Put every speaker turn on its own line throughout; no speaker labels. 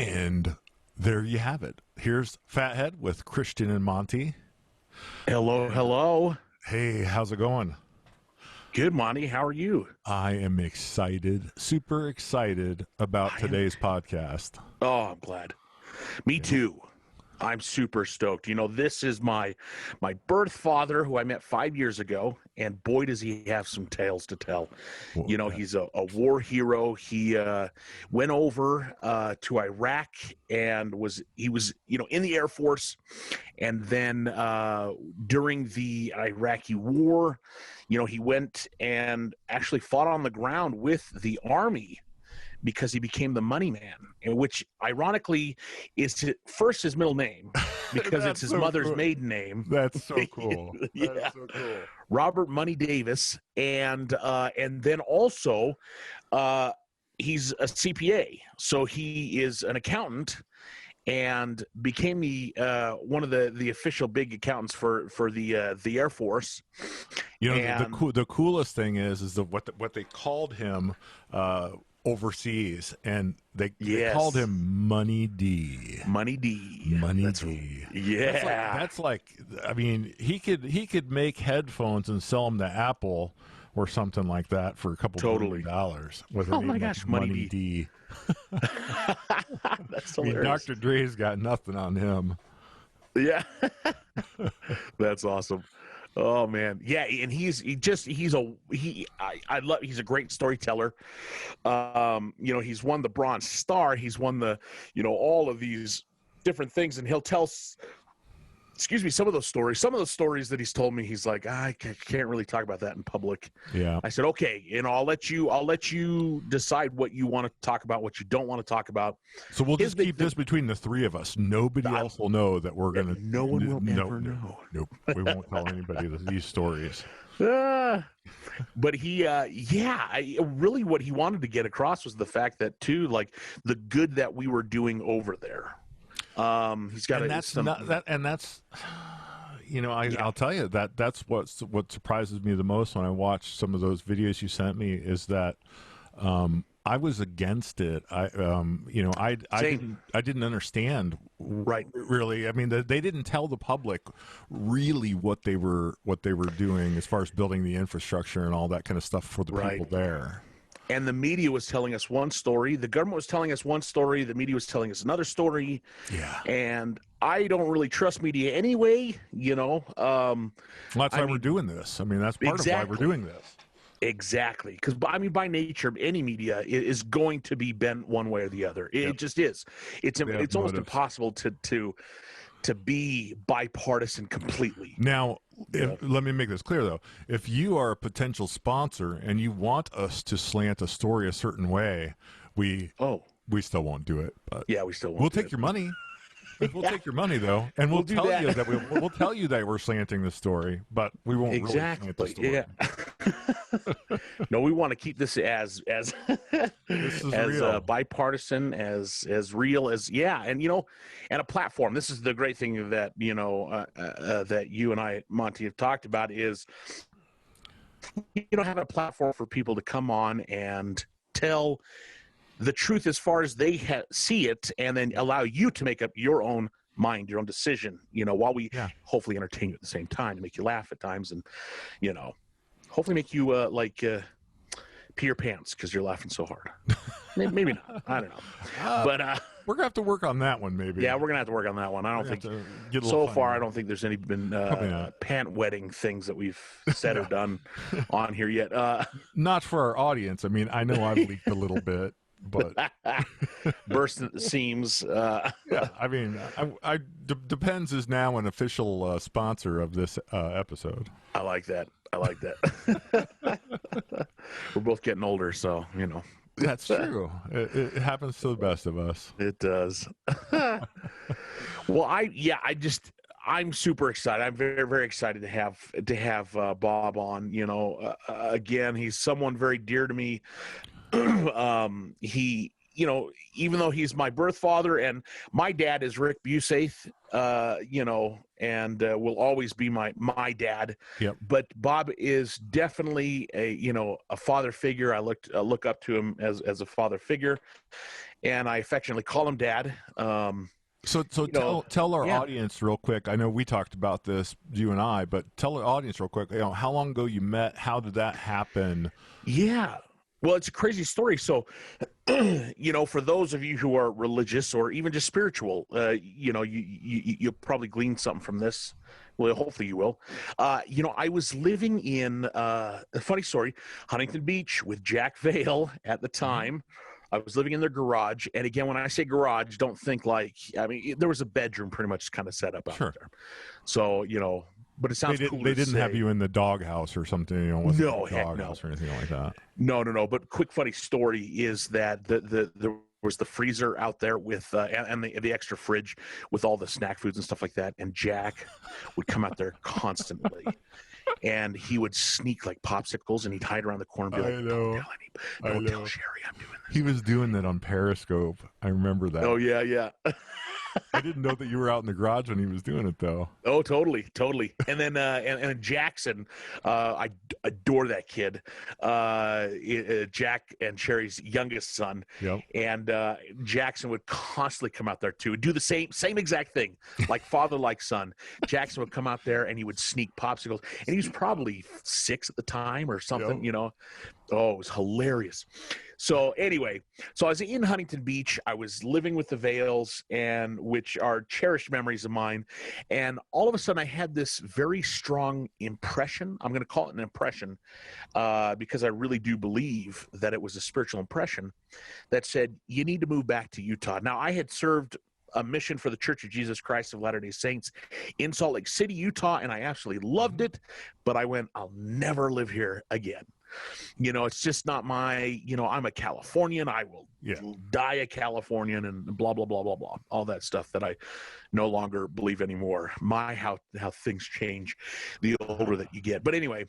And there you have it. Here's Fathead with Christian and Monty.
Hello.
Hey, how's it going?
Good, Monty. How are you?
I am excited, super excited about today's podcast.
Oh, I'm glad. Me too. I'm super stoked. You know, this is my birth father, who I met 5 years ago, and boy, does he have some tales to tell.
Well,
You know, he's a war hero. He went over to Iraq and was in the Air Force, and then during the Iraqi war, he went and actually fought on the ground with the Army, because he became the money man, which ironically is his middle name, because it's his mother's maiden name.
That's so cool.
Yeah.
That's so cool.
Robert Money Davis. And then also he's a CPA. So he is an accountant and became the one of the official big accountants for the Air Force.
The coolest thing is what they called him overseas, and they called him Money D.
Money D.
Yeah, that's like I mean, he could make headphones and sell them to Apple or something like that for a couple $1 billion with
oh my gosh, Money D. That's hilarious.
Dr. Dre's got nothing on him.
Yeah. That's awesome. Oh man. Yeah, and he's a great storyteller. He's won the Bronze Star, he's won the all of these different things, and he'll tell some of those stories that he's told me. He's like, I can't really talk about that in public.
Yeah.
I said, okay, I'll let you decide what you want to talk about, what you don't want to talk about.
So we'll just keep this between the three of us. Nobody else will know that we're going to.
No one will ever know.
Nope. We won't tell anybody these stories.
But he, really what he wanted to get across was the fact that too, like the good that we were doing over there. He's got I'll tell you that's what surprises me the most when I watch some of those videos you sent me is that I was against it. I didn't understand, right?
Really, I mean, they didn't tell the public really what they were doing as far as building the infrastructure and all that kind of stuff for the people there.
And the media was telling us one story. The government was telling us one story. The media was telling us another story.
Yeah.
And I don't really trust media anyway,
Well, that's why we're doing this. I mean, that's part of why we're doing this.
Exactly. Because, by nature, any media is going to be bent one way or the other. It just is. It's almost impossible to be bipartisan completely.
Now, let me make this clear, though. If you are a potential sponsor and you want us to slant a story a certain way, we still won't do it. But
yeah, we still won't.
We'll take your money. We'll take your money, though, and we'll tell you that we'll tell you that we're slanting the story, but we won't really slant the story.
Yeah. No, we want to keep this as bipartisan, as real as and and a platform. This is the great thing that that you and I, Monty, have talked about is having a platform for people to come on and tell the truth as far as they see it, and then allow you to make up your own mind, your own decision, while we hopefully entertain you at the same time to make you laugh at times, and hopefully make you pee your pants because you're laughing so hard. Maybe not. I don't know. But
we're gonna have to work on that one, maybe.
Yeah, we're gonna have to work on that one. I don't think so far. I don't think there's been pant wetting things that we've said or done on here yet.
Not for our audience. I mean, I know I've leaked a little bit. But
burst at the seams.
Yeah, I mean, Depends is now an official sponsor of this episode.
I like that. We're both getting older, so
that's true. It happens to the best of us.
It does. Well, I'm super excited. I'm very, very excited to have Bob on. Again, he's someone very dear to me. you know, even though he's my birth father, and my dad is Rick Busaith, you know, and will always be my dad.
Yep.
But Bob is definitely a father figure. I look up to him as a father figure, and I affectionately call him Dad.
So tell our audience real quick. I know we talked about this, you and I, but tell our audience real quick. You know, how long ago you met? How did that happen?
Yeah. Well, it's a crazy story. So, you know, for those of you who are religious or even just spiritual, you know, you'll probably glean something from this. Well, hopefully you will. You know, I was living in a funny story, Huntington Beach with Jack Vale at the time. I was living in their garage. And again, when I say garage, don't think like, I mean, there was a bedroom pretty much kind of set up out there. So, you know, but it sounds cool.
They didn't have you in the doghouse or something, you know,
no,
doghouse or anything like that.
No. But quick funny story is that there was the freezer out there with and the extra fridge with all the snack foods and stuff like that. And Jack would come out there constantly. And he would sneak like popsicles, and he'd hide around the corner and be like, "Don't tell Sherry I'm doing this."
He was doing that on Periscope. I remember that.
Oh yeah.
I didn't know that you were out in the garage when he was doing it, though.
Oh, totally. And then and Jackson, I adore that kid. Jack and Sherry's youngest son.
Yep.
And Jackson would constantly come out there too, do the same exact thing, like father, like son. Jackson would come out there and he would sneak popsicles, and he was probably 6 at the time or something. You know. Oh, it was hilarious. So anyway, I was in Huntington Beach. I was living with the Vales, and which are cherished memories of mine. And all of a sudden I had this very strong impression. I'm going to call it an impression because I really do believe that it was a spiritual impression that said, you need to move back to Utah. Now, I had served a mission for the Church of Jesus Christ of Latter-day Saints in Salt Lake City, Utah, and I absolutely loved it. But I went, I'll never live here again. You know, it's just not my, you know, I'm a Californian. I will die a Californian and blah, blah, blah, blah, blah. All that stuff that I no longer believe anymore. How things change the older that you get. But anyway,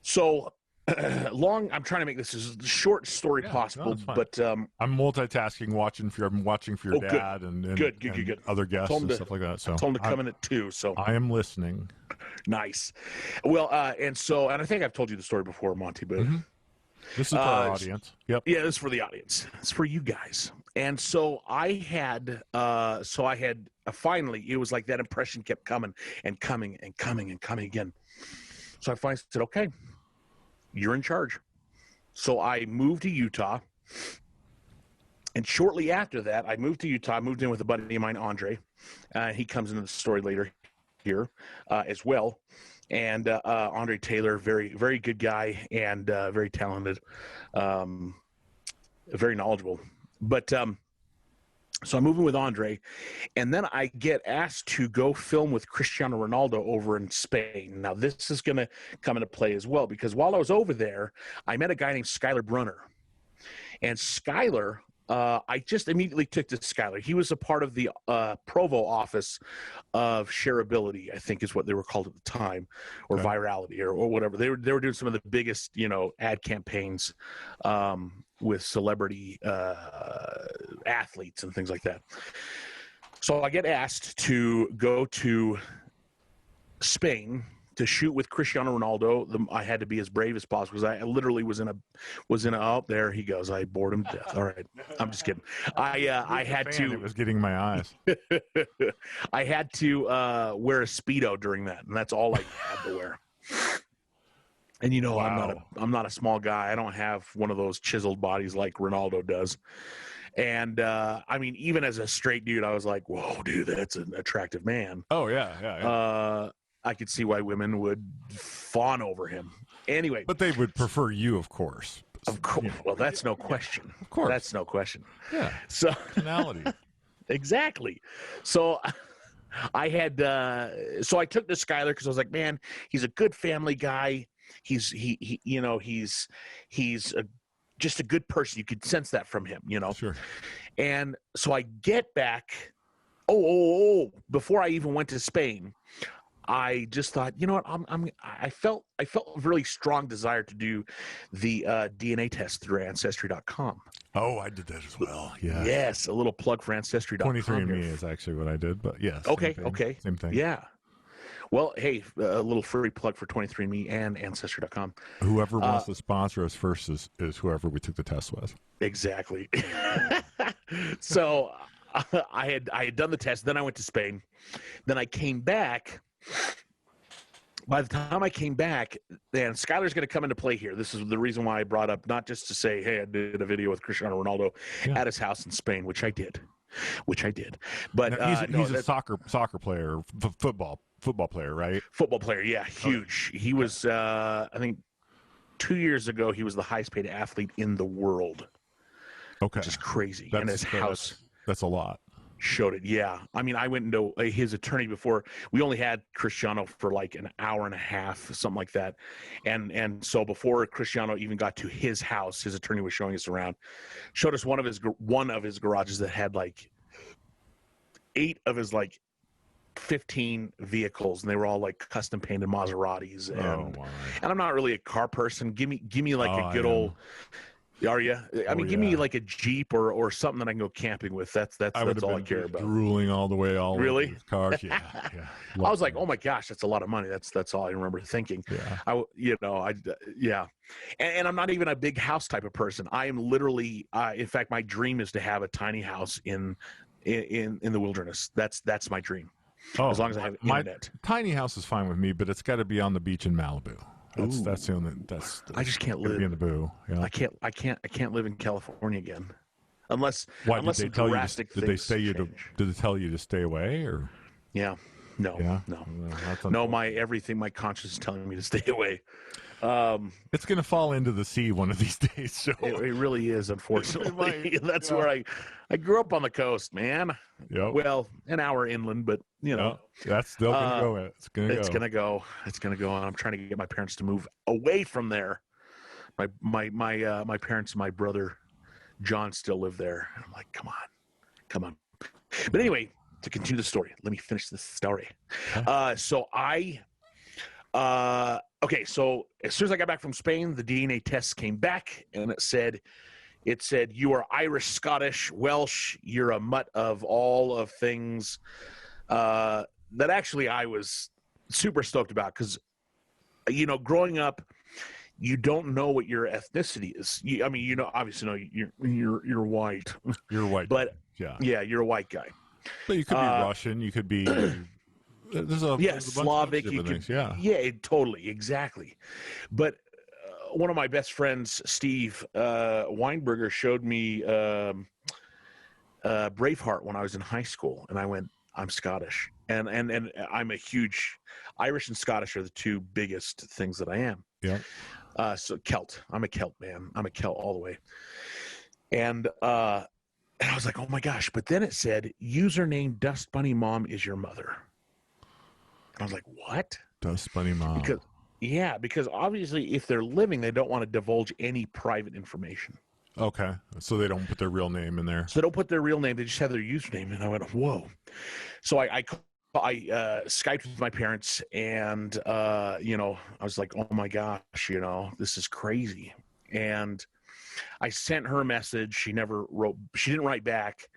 so I'm trying to make this as short story possible, but I'm
multitasking, watching for your dad and
good.
Other guests and stuff like that. So
told him to come in at 2. So
I am listening.
Nice. Well, and I think I've told you the story before, Monty, but
this is for our audience. Yep.
Yeah, this is for the audience. It's for you guys. And so I had finally, it was like that impression kept coming and coming and coming and coming again. So I finally said, okay, you're in charge. So I moved to Utah. And shortly after that, I moved to Utah. I moved in with a buddy of mine, Andre. He comes into the story later here as well. And Andre Taylor, very, very good guy and very talented, very knowledgeable. But so I'm moving with Andre, and then I get asked to go film with Cristiano Ronaldo over in Spain. Now, this is going to come into play as well, because while I was over there, I met a guy named Skylar Brunner. And Skylar, I just immediately took to Skylar. He was a part of the Provo office of shareability, I think is what they were called at the time, or virality or whatever. They were doing some of the biggest, you know, ad campaigns with celebrity athletes and things like that. So I get asked to go to Spain to shoot with Cristiano Ronaldo. I had to be as brave as possible because I literally was in a oh, there he goes. I bored him to death. All right. I'm just kidding. I had to.
It was getting my eyes.
I had to wear a Speedo during that, and that's all I had to wear. And you know, I'm not a small guy. I don't have one of those chiseled bodies like Ronaldo does. And I mean, even as a straight dude, I was like, whoa, dude, that's an attractive man.
Oh yeah.
I could see why women would fawn over him. Anyway.
But they would prefer you, of course.
Of course. Yeah. Well, that's no question.
Of course.
That's no question.
Yeah.
So
personality.
Exactly. So I had so I took this Skylar because I was like, man, he's a good family guy. He's you know, he's just a good person. You could sense that from him, you know.
Sure.
And so I get back. Before I even went to Spain, I just thought, you know what, I felt a really strong desire to do the DNA test through Ancestry.com.
Oh, I did that as well. Yes.
Yes, a little plug for Ancestry.com.
23andMe is actually what I did, but yes.
Okay,
okay. Same thing.
Yeah. Well, hey, a little free plug for 23andMe and Ancestry.com.
Whoever wants to sponsor us first is whoever we took the test with.
Exactly. So I had done the test. Then I went to Spain. Then I came back. By the time I came back, then Skylar's going to come into play here. This is the reason why I brought up, not just to say, hey, I did a video with Cristiano Ronaldo at his house in Spain, which I did. But
now, he's a soccer player, football player, right?
Football player, yeah, huge. Okay. He was, I think, 2 years ago, he was the highest paid athlete in the world.
Okay,
which is crazy. And his house,
that's a lot.
Showed it, yeah. I mean, I went into his attorney before. We only had Cristiano for like an hour and a half, something like that. And so before Cristiano even got to his house, his attorney was showing us around. Showed us one of his garages that had like 8 of his like 15 vehicles, and they were all like custom painted Maseratis. And I'm not really a car person. Give me like a good old. Are you? I mean, give me like a Jeep or something that I can go camping with. That's all I care about.
Drooling all the way
really?
Over cars, yeah.
I was like, oh my gosh, that's a lot of money. That's all I remember thinking.
Yeah.
And I'm not even a big house type of person. I am literally, in fact, my dream is to have a tiny house in the wilderness. That's my dream. As long as I have internet.
Tiny house is fine with me, but it's got to be on the beach in Malibu. That's the only.
I just can't live
in the boo. Yeah.
I can't live in California again, unless
did they tell you? Did they tell you to stay away or?
Yeah. No. My conscience is telling me to stay away.
It's going to fall into the sea one of these days. So.
It really is, unfortunately. That's where I grew up on the coast, man.
Yep.
Well, an hour inland, but
that's still going to go. It's going to
go. It's going to go. And I'm trying to get my parents to move away from there. My parents and my brother John still live there. And I'm like, come on. But anyway, to continue the story, let me finish this story. Okay, so as soon as I got back from Spain, the DNA tests came back, and it said you are Irish, Scottish, Welsh. You're a mutt of all of things that actually I was super stoked about because, growing up, you don't know what your ethnicity is. Obviously, you're white.
You're white,
but yeah, you're a white guy.
But you could be Russian. You could be. There's a
Slavic.
You could,
totally, exactly. But one of my best friends, Steve Weinberger, showed me Braveheart when I was in high school, and I went, I'm Scottish, and I'm a huge Irish and Scottish are the two biggest things that I am.
Yeah.
So Celt. I'm a Celt man. I'm a Celt all the way. And I was like, oh my gosh! But then it said username Dust Bunny Mom is your mother. I was like, what?
Dust Bunny Mom.
Because obviously if they're living, they don't want to divulge any private information.
Okay. So they don't put their real name in there.
So they don't put their real name. They just have their username. And I went, whoa. So I Skyped with my parents and, I was like, oh my gosh, this is crazy. And I sent her a message. She didn't write back.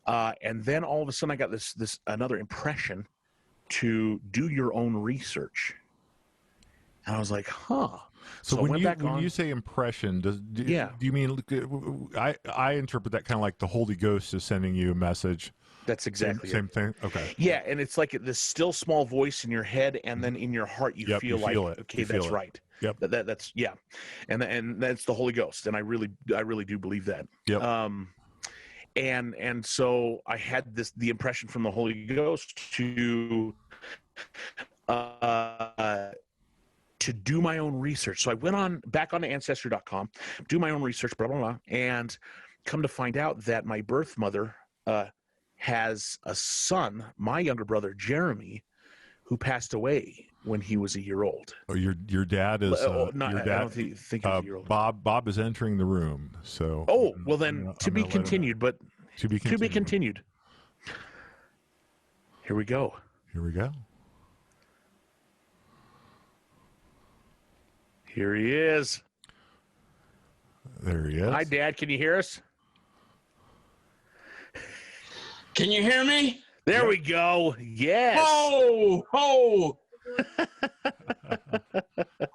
And then all of a sudden I got this another impression to do your own research. And I was like, huh.
So when you say impression, do you mean, I interpret that kind of like the Holy Ghost is sending you a message.
That's exactly
same thing. Okay.
Yeah. And it's like this still small voice in your head. And then in your heart, you feel it. Okay, that's right.
Yep.
That's yeah. And that's the Holy Ghost. And I really do believe that.
Yep.
And so I had the impression from the Holy Ghost to do my own research. So I went back onto Ancestry.com, do my own research, blah, blah, blah, and come to find out that my birth mother has a son, my younger brother, Jeremy, who passed away when he was a year old.
Oh, your dad is your dad.
I don't think he's a year old.
Bob is entering the room. So.
Oh, well then, to be continued, but to be continued. Here we go. Here he is.
There he is.
Hi, Dad. Can you hear us?
Can you hear me?
There we go. Yes.
Oh.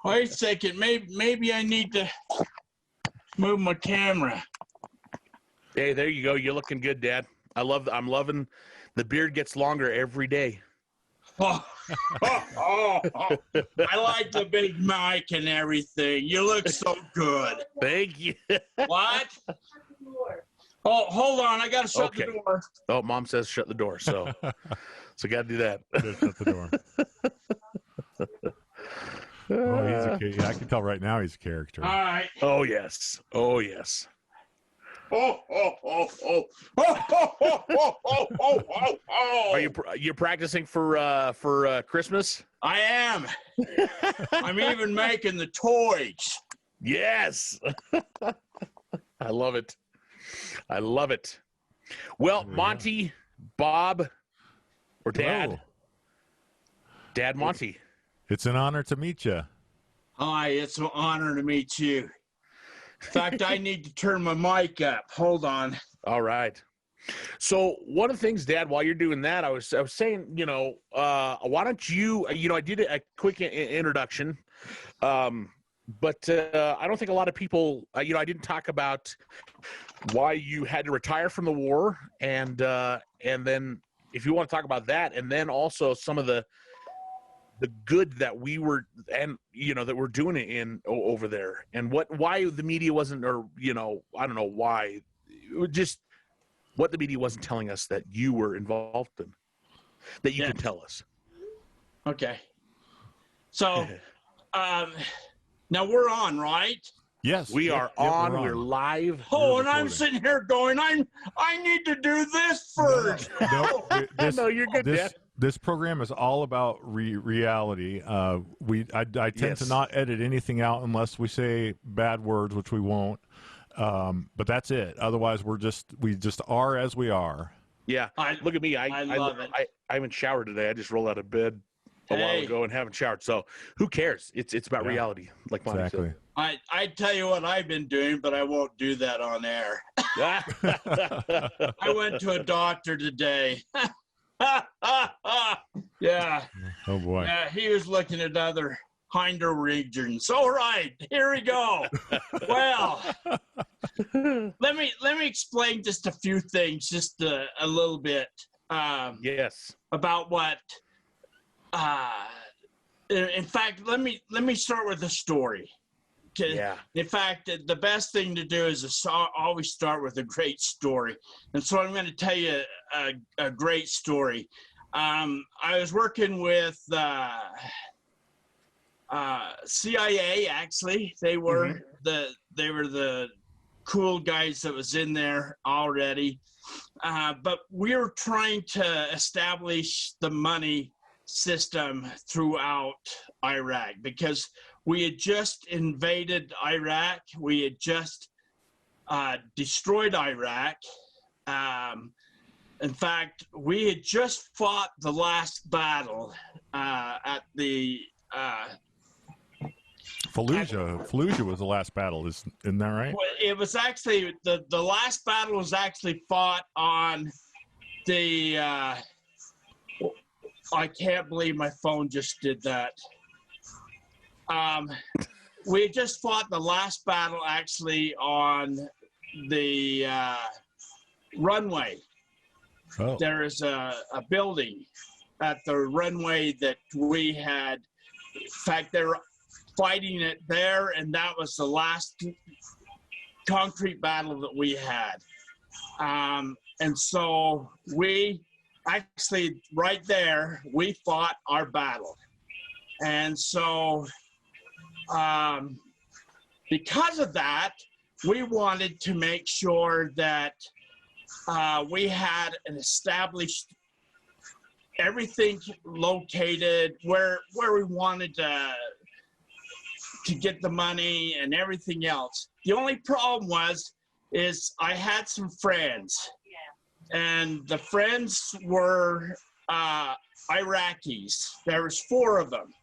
Wait a second. Maybe I need to move my camera.
Hey, there you go. You're looking good, Dad. I'm loving the beard gets longer every day.
Oh. I like the big mic and everything. You look so good.
Thank you.
What? Oh, hold on. I got to shut the door.
Oh, Mom says shut the door. So got to do that.
Shut the door. Oh, he's I can tell right now he's a character.
All right.
Oh, yes. Oh, yes.
Oh.
Are you practicing for Christmas?
I am. I'm even making the toys.
Yes. I love it. I love it. Well, Monty, Bob, or Dad.
Hello.
Dad Monty.
It's an honor to meet you.
Hi, it's an honor to meet you. In fact, I need to turn my mic up. Hold on.
All right. So one of the things, Dad, while you're doing that, I was saying, why don't you, I did a quick introduction, but I don't think a lot of people, I didn't talk about why you had to retire from the war, and then if you want to talk about that, and then also some of the good that we were, and that we're doing it in over there, and why the media wasn't, or I don't know why, just what the media wasn't telling us that you were involved in, that you can tell us.
Okay. So, now we're on, right?
Yes,
we are on. We're live.
Oh, and I'm sitting here going, I need to do this first.
No, you're good, Dad.
This program is all about reality. I tend to not edit anything out unless we say bad words, which we won't. But that's it. Otherwise, we just are as we are.
Yeah. Look at me.
I love it.
I haven't showered today. I just rolled out of bed a while ago and haven't showered. So who cares? It's about reality, like Monty
exactly.
said.
I tell you what I've been doing, but I won't do that on air. I went to a doctor today. Yeah.
Oh boy.
Yeah, he was looking at other hinder regions. All right, here we go. Well, let me explain just a few things, just a little bit.
Yes.
About what. In fact, let me start with a story.
Yeah.
In fact, the best thing to do is always start with a great story. And so I'm going to tell you a great story. I was working with CIA. Actually, they were the cool guys that was in there already. But we were trying to establish the money system throughout Iraq because we had just invaded Iraq. We had just destroyed Iraq. In fact, we had just fought the last battle at the
Fallujah. Fallujah was the last battle. Isn't that right?
It was actually the last battle was actually fought on the. I can't believe my phone just did that. We had just fought the last battle actually on the runway.
Oh.
There is a building at the runway that we had. In fact, they were fighting it there, and that was the last concrete battle that we had. And so we actually, right there, we fought our battle. And so because of that, we wanted to make sure that we had an established everything located where we wanted to get the money and everything else. The only problem is I had some friends, and the friends were Iraqis. There was 4 of them,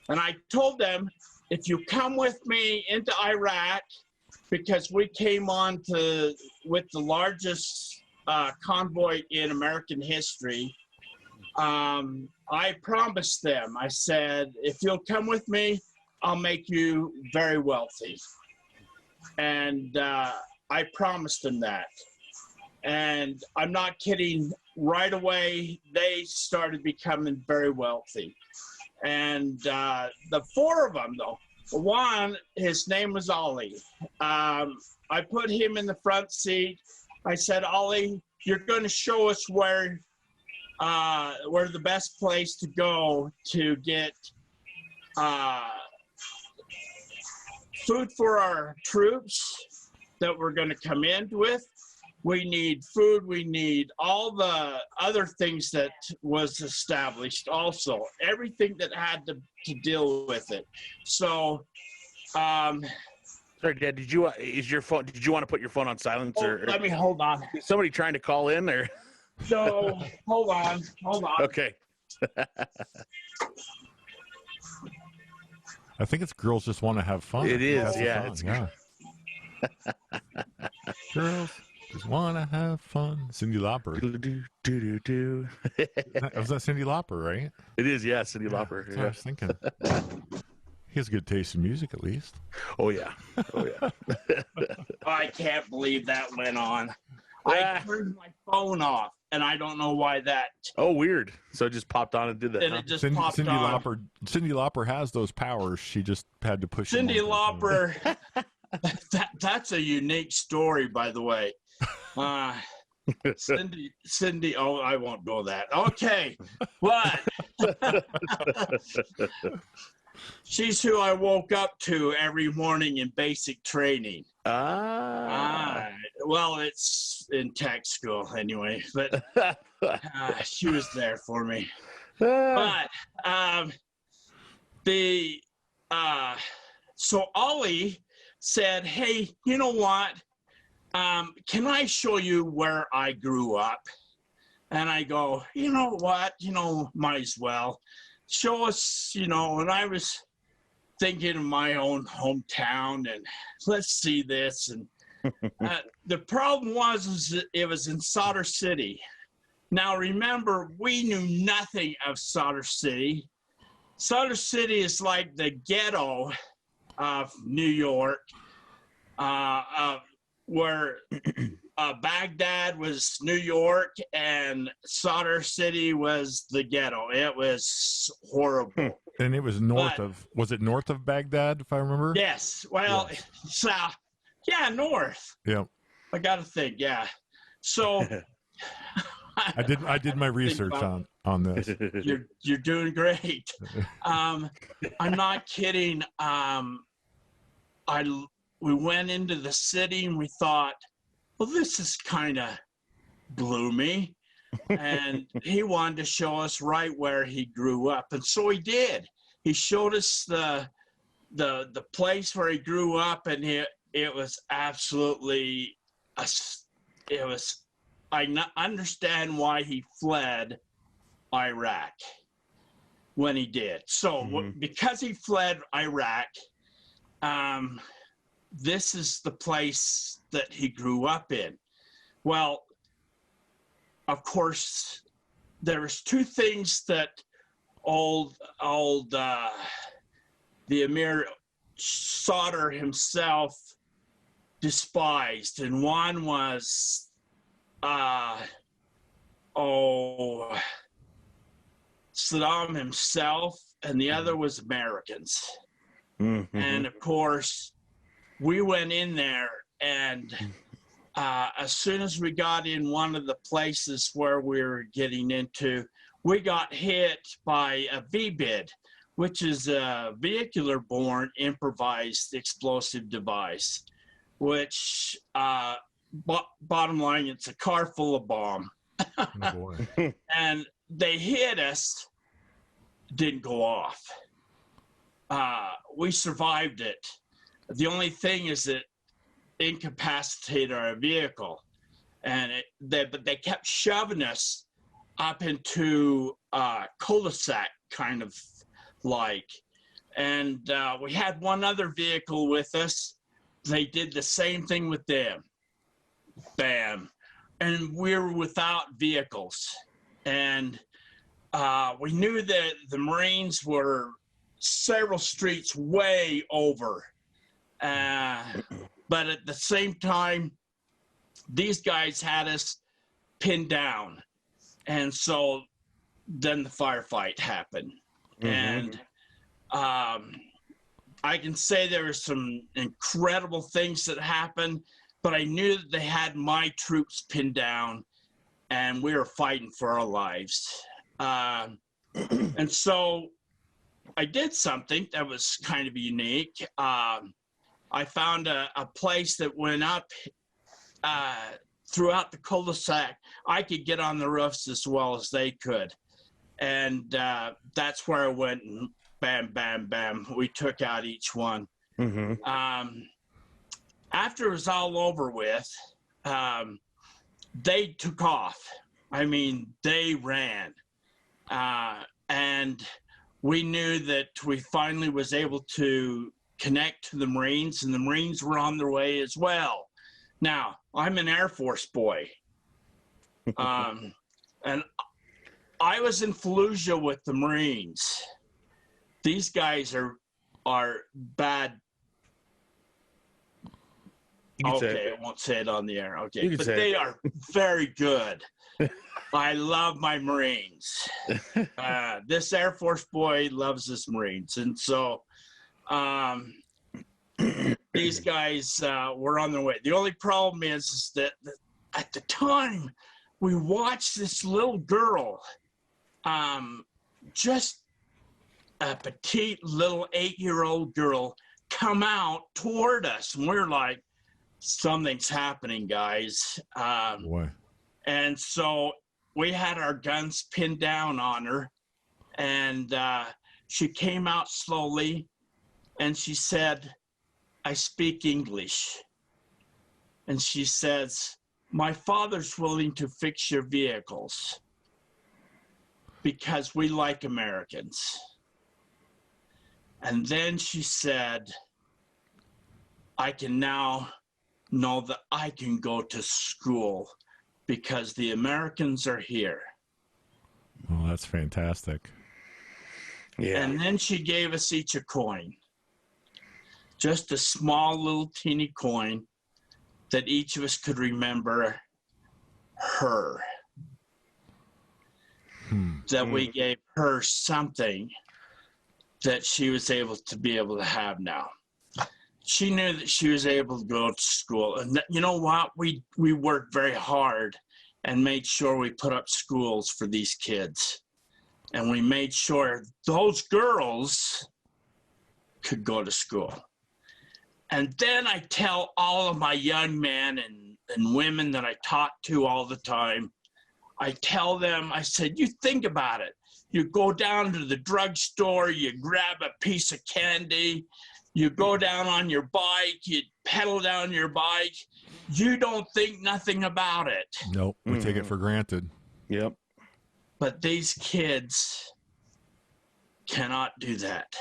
and I told them, if you come with me into Iraq, because we came on with the largest convoy in American history, I promised them, I said, if you'll come with me, I'll make you very wealthy. And I promised them that. And I'm not kidding, right away, they started becoming very wealthy. And the four of them, though, one, his name was Ollie. I put him in the front seat. I said, Ollie, you're going to show us where the best place to go to get food for our troops that we're going to come in with. We need food. We need all the other things that was established also, everything that had to deal with it. So,
sorry, Dad, did you want to put your phone on silence? Or
let me hold on.
Is somebody trying to call in or?
So, hold on.
Okay.
I think it's girls just want to have fun.
It is, yeah.
Girls just want to have fun. Cyndi Lauper. Was that Cyndi Lauper, right?
It is, yeah, Cyndi Lauper.
That's what I was thinking. He has good taste in music, at least.
Oh, yeah.
I can't believe that went on. I turned my phone off, and I don't know why that.
Oh, weird. So it just popped on and did that.
And it just popped on.
Cyndi Lauper has those powers. She just had to push.
Cyndi Lauper. That's a unique story, by the way. Cyndi. Oh, I won't go that. Okay, but she's who I woke up to every morning in basic training. Well, it's in tech school anyway, but she was there for me. But so Ollie said, hey, you know what? Can I show you where I grew up? And I go, you know what? Might as well. Show us, and I was thinking of my own hometown and let's see this. And the problem was it was in Solder City. Now, remember, we knew nothing of Solder City. Solder City is like the ghetto of New York, where Baghdad was New York and Solder City was the ghetto. It was horrible.
And it was was it north of Baghdad, if I remember?
Yes. Well,
yes.
South. Yeah, north.
Yeah.
I got to think, yeah. So
I did my research on this.
You're doing great. I'm not kidding. We went into the city and we thought, well, this is kind of gloomy. And he wanted to show us right where he grew up. And so he did. He showed us the place where he grew up, and it was absolutely, I understand why he fled Iraq when he did. So because he fled Iraq, this is the place that he grew up in. Well, of course, there was two things that the Emir Solder himself despised, and one was Saddam himself, and the other was Americans. Mm-hmm. And of course, we went in there, and as soon as we got in one of the places where we were getting into, we got hit by a VBID, which is a vehicular-borne improvised explosive device, which, bottom line, it's a car full of bomb. Oh, boy. And they hit us, didn't go off. We survived it. The only thing is that incapacitated our vehicle, and but they kept shoving us up into cul-de-sac kind of like, And we had one other vehicle with us. They did the same thing with them. Bam. And we were without vehicles. And we knew that the Marines were several streets way over. But at the same time, these guys had us pinned down. And so then the firefight happened. And I can say there were some incredible things that happened, but I knew that they had my troops pinned down and we were fighting for our lives. And so I did something that was kind of unique. I found a place that went up throughout the cul-de-sac. I could get on the roofs as well as they could. And that's where I went and bam, bam, bam. We took out each one. After it was all over with, they took off. I mean, they ran. And we knew that we finally was able to connect to the Marines, and the Marines were on their way as well. Now, I'm an Air Force boy. And I was in Fallujah with the Marines. These guys are bad. Okay, I won't say it on the air. Okay, but they are very good. I love my Marines. This Air Force boy loves his Marines. And so these guys were on their way. The only problem is that at the time, we watched this little girl, just a petite little 8-year-old girl, come out toward us. And we're like, something's happening, guys.
Boy.
And so we had our guns pinned down on her, and she came out slowly, and she said, I speak English. And she says, my father's willing to fix your vehicles because we like Americans. And then she said, I can now know that I can go to school because the Americans are here.
Oh, that's fantastic.
Yeah.
And then she gave us each a coin. Just a small little teeny coin that each of us could remember her. That we gave her something that she was able to have now. She knew that she was able to go to school. And you know what? We worked very hard and made sure we put up schools for these kids. And we made sure those girls could go to school. And then I tell all of my young men and women that I talk to all the time, I tell them, I said, you think about it. You go down to the drugstore, you grab a piece of candy, you go down on your bike, you pedal down your bike, you don't think nothing about it.
Nope, we take it for granted.
Yep.
But these kids cannot do that.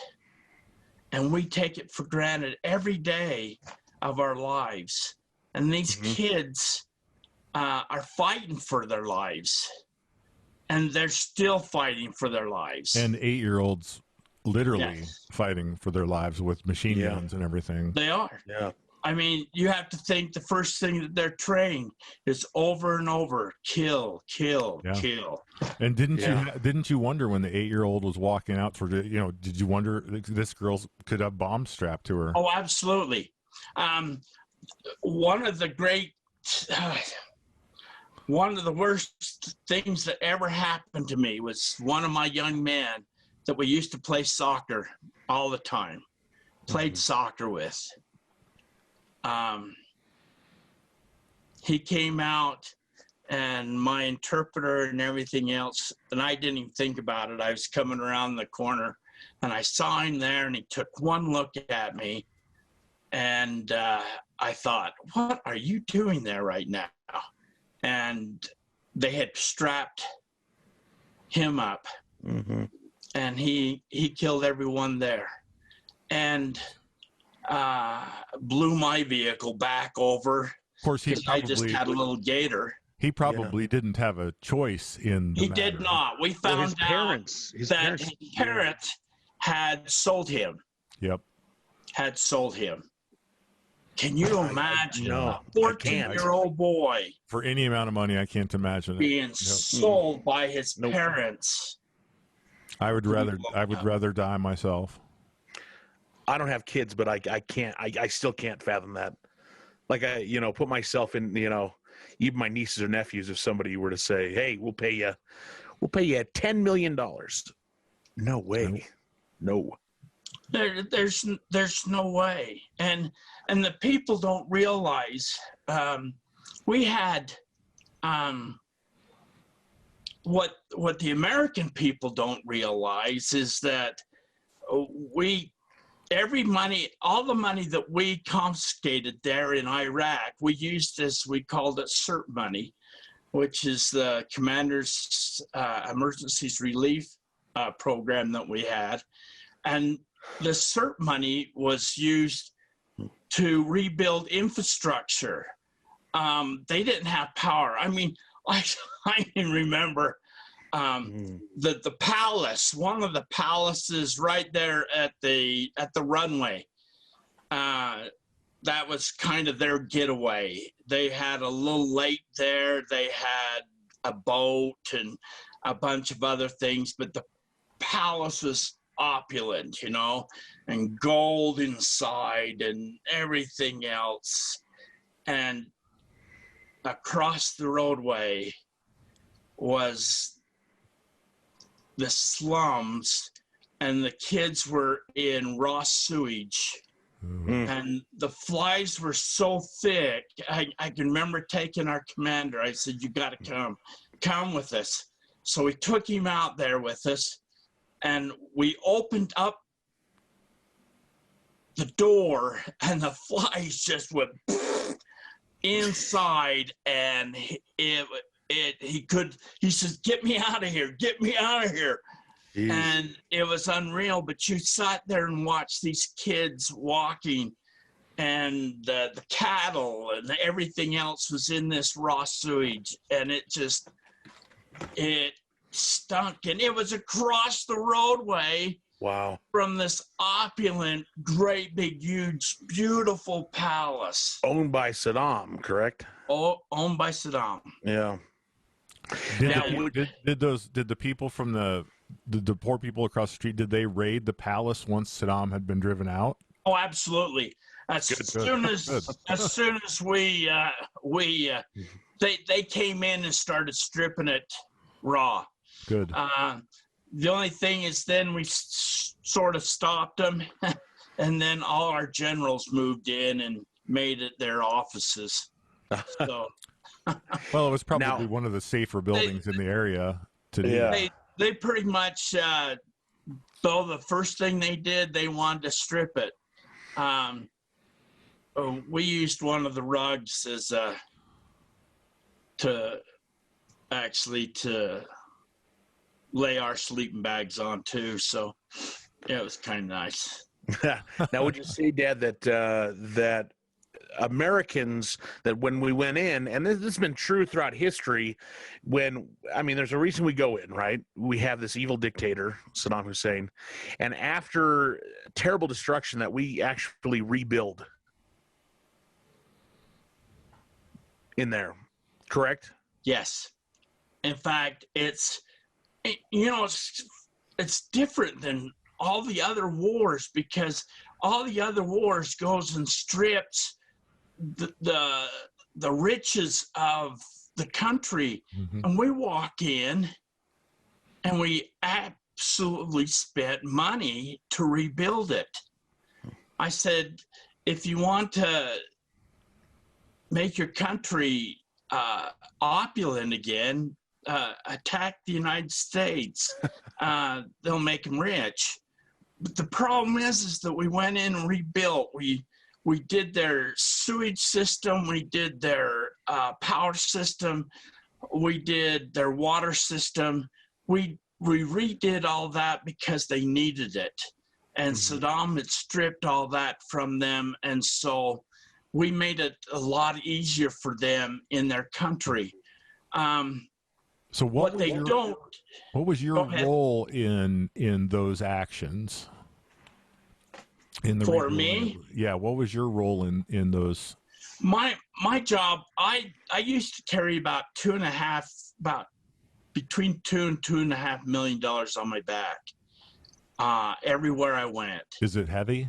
And we take it for granted every day of our lives. And these kids are fighting for their lives. And they're still fighting for their lives.
And 8-year-olds literally fighting for their lives with machine guns and everything.
They are.
Yeah.
I mean, you have to think the first thing that they're trained is over and over, kill, kill, kill.
And didn't you wonder when the 8-year-old was walking out for the, did you wonder this girl could have bombs strapped to her?
Oh, absolutely. One of the worst things that ever happened to me was one of my young men that we used to play soccer all the time, played soccer with. He came out and my interpreter and everything else, and I didn't even think about it. I was coming around the corner and I saw him there and he took one look at me and I thought, what are you doing there right now? And they had strapped him up and he killed everyone there. and blew my vehicle back over.
Of course,
because I just had a little gator.
He probably didn't have a choice in the
He
matter.
did not. We found
his parents,
out that his parents had sold him.
Yep.
Had sold him. Can you imagine
no,
a 14-year-old boy
For any amount of money, I can't imagine it.
being sold by his parents?
I would rather die myself.
I don't have kids, but I can't. I still can't fathom that. Like put myself in. Even my nieces or nephews, if somebody were to say, "Hey, we'll pay you $10 million," no way, no.
There's no way, and the people don't realize. We had what the American people don't realize is that all the money that we confiscated there in Iraq, we used as, we called it CERT money, which is the Commander's Emergencies Relief program that we had. And the CERT money was used to rebuild infrastructure. They didn't have power. I mean, I can remember the palace, one of the palaces right there at the runway. That was kind of their getaway. They had a little lake there. They had a boat and a bunch of other things, but the palace was opulent, and gold inside and everything else. And across the roadway was the slums, and the kids were in raw sewage. And the flies were so thick. I can remember taking our commander. I said, "You got to come with us." So we took him out there with us, and we opened up the door, and the flies just went inside, and he says, "Get me out of here, get me out of here." Jeez. And it was unreal, but you sat there and watched these kids walking, and the cattle and everything else was in this raw sewage, and it stunk, and it was across the roadway.
Wow.
From this opulent, great, big, huge, beautiful palace.
Owned by Saddam, correct?
Oh, owned by Saddam.
Yeah.
Did the people from the poor people across the street, did they raid the palace once Saddam had been driven out?
Oh, absolutely. As soon as they came in and started stripping it raw.
Good.
The only thing is then we sort of stopped them, and then all our generals moved in and made it their offices. So,
well, it was probably one of the safer buildings in the area to do.
Yeah. They pretty much, though the first thing they did, they wanted to strip it. We used one of the rugs as to lay our sleeping bags on too. So yeah, it was kind of nice.
Now, would you say, Dad, that Americans, that when we went in, and this has been true throughout history, there's a reason we go in, right? We have this evil dictator, Saddam Hussein, and after terrible destruction that we actually rebuild in there, correct?
Yes. In fact, it's different than all the other wars, because all the other wars goes and strips the riches of the country. Mm-hmm. And we walk in and we absolutely spent money to rebuild it. I said, if you want to make your country opulent again, attack the United States. They'll make them rich. But the problem is that we went in and rebuilt. We did their sewage system. We did their power system. We did their water system. We redid all that because they needed it. and Saddam had stripped all that from them, and so we made it a lot easier for them in their country.
So what was your
Go ahead.
role in those actions? In the
For
rebuilding
me?
yeah, what was your role in those?
My job, I used to carry about between $2 and $2.5 million on my back, everywhere I went.
Is it heavy?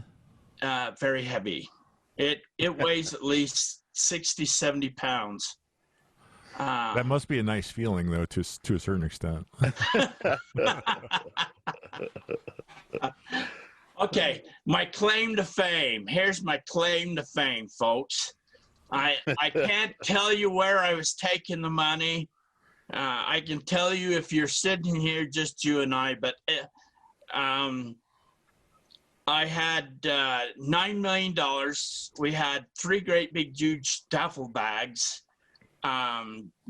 Very heavy. It weighs at least 60, 70 pounds.
That must be a nice feeling, though, to a certain extent.
Okay, my claim to fame. Here's my claim to fame, folks. I can't tell you where I was taking the money. I can tell you if you're sitting here, just you and I, but I had $9 million. We had 3 great big huge duffel bags,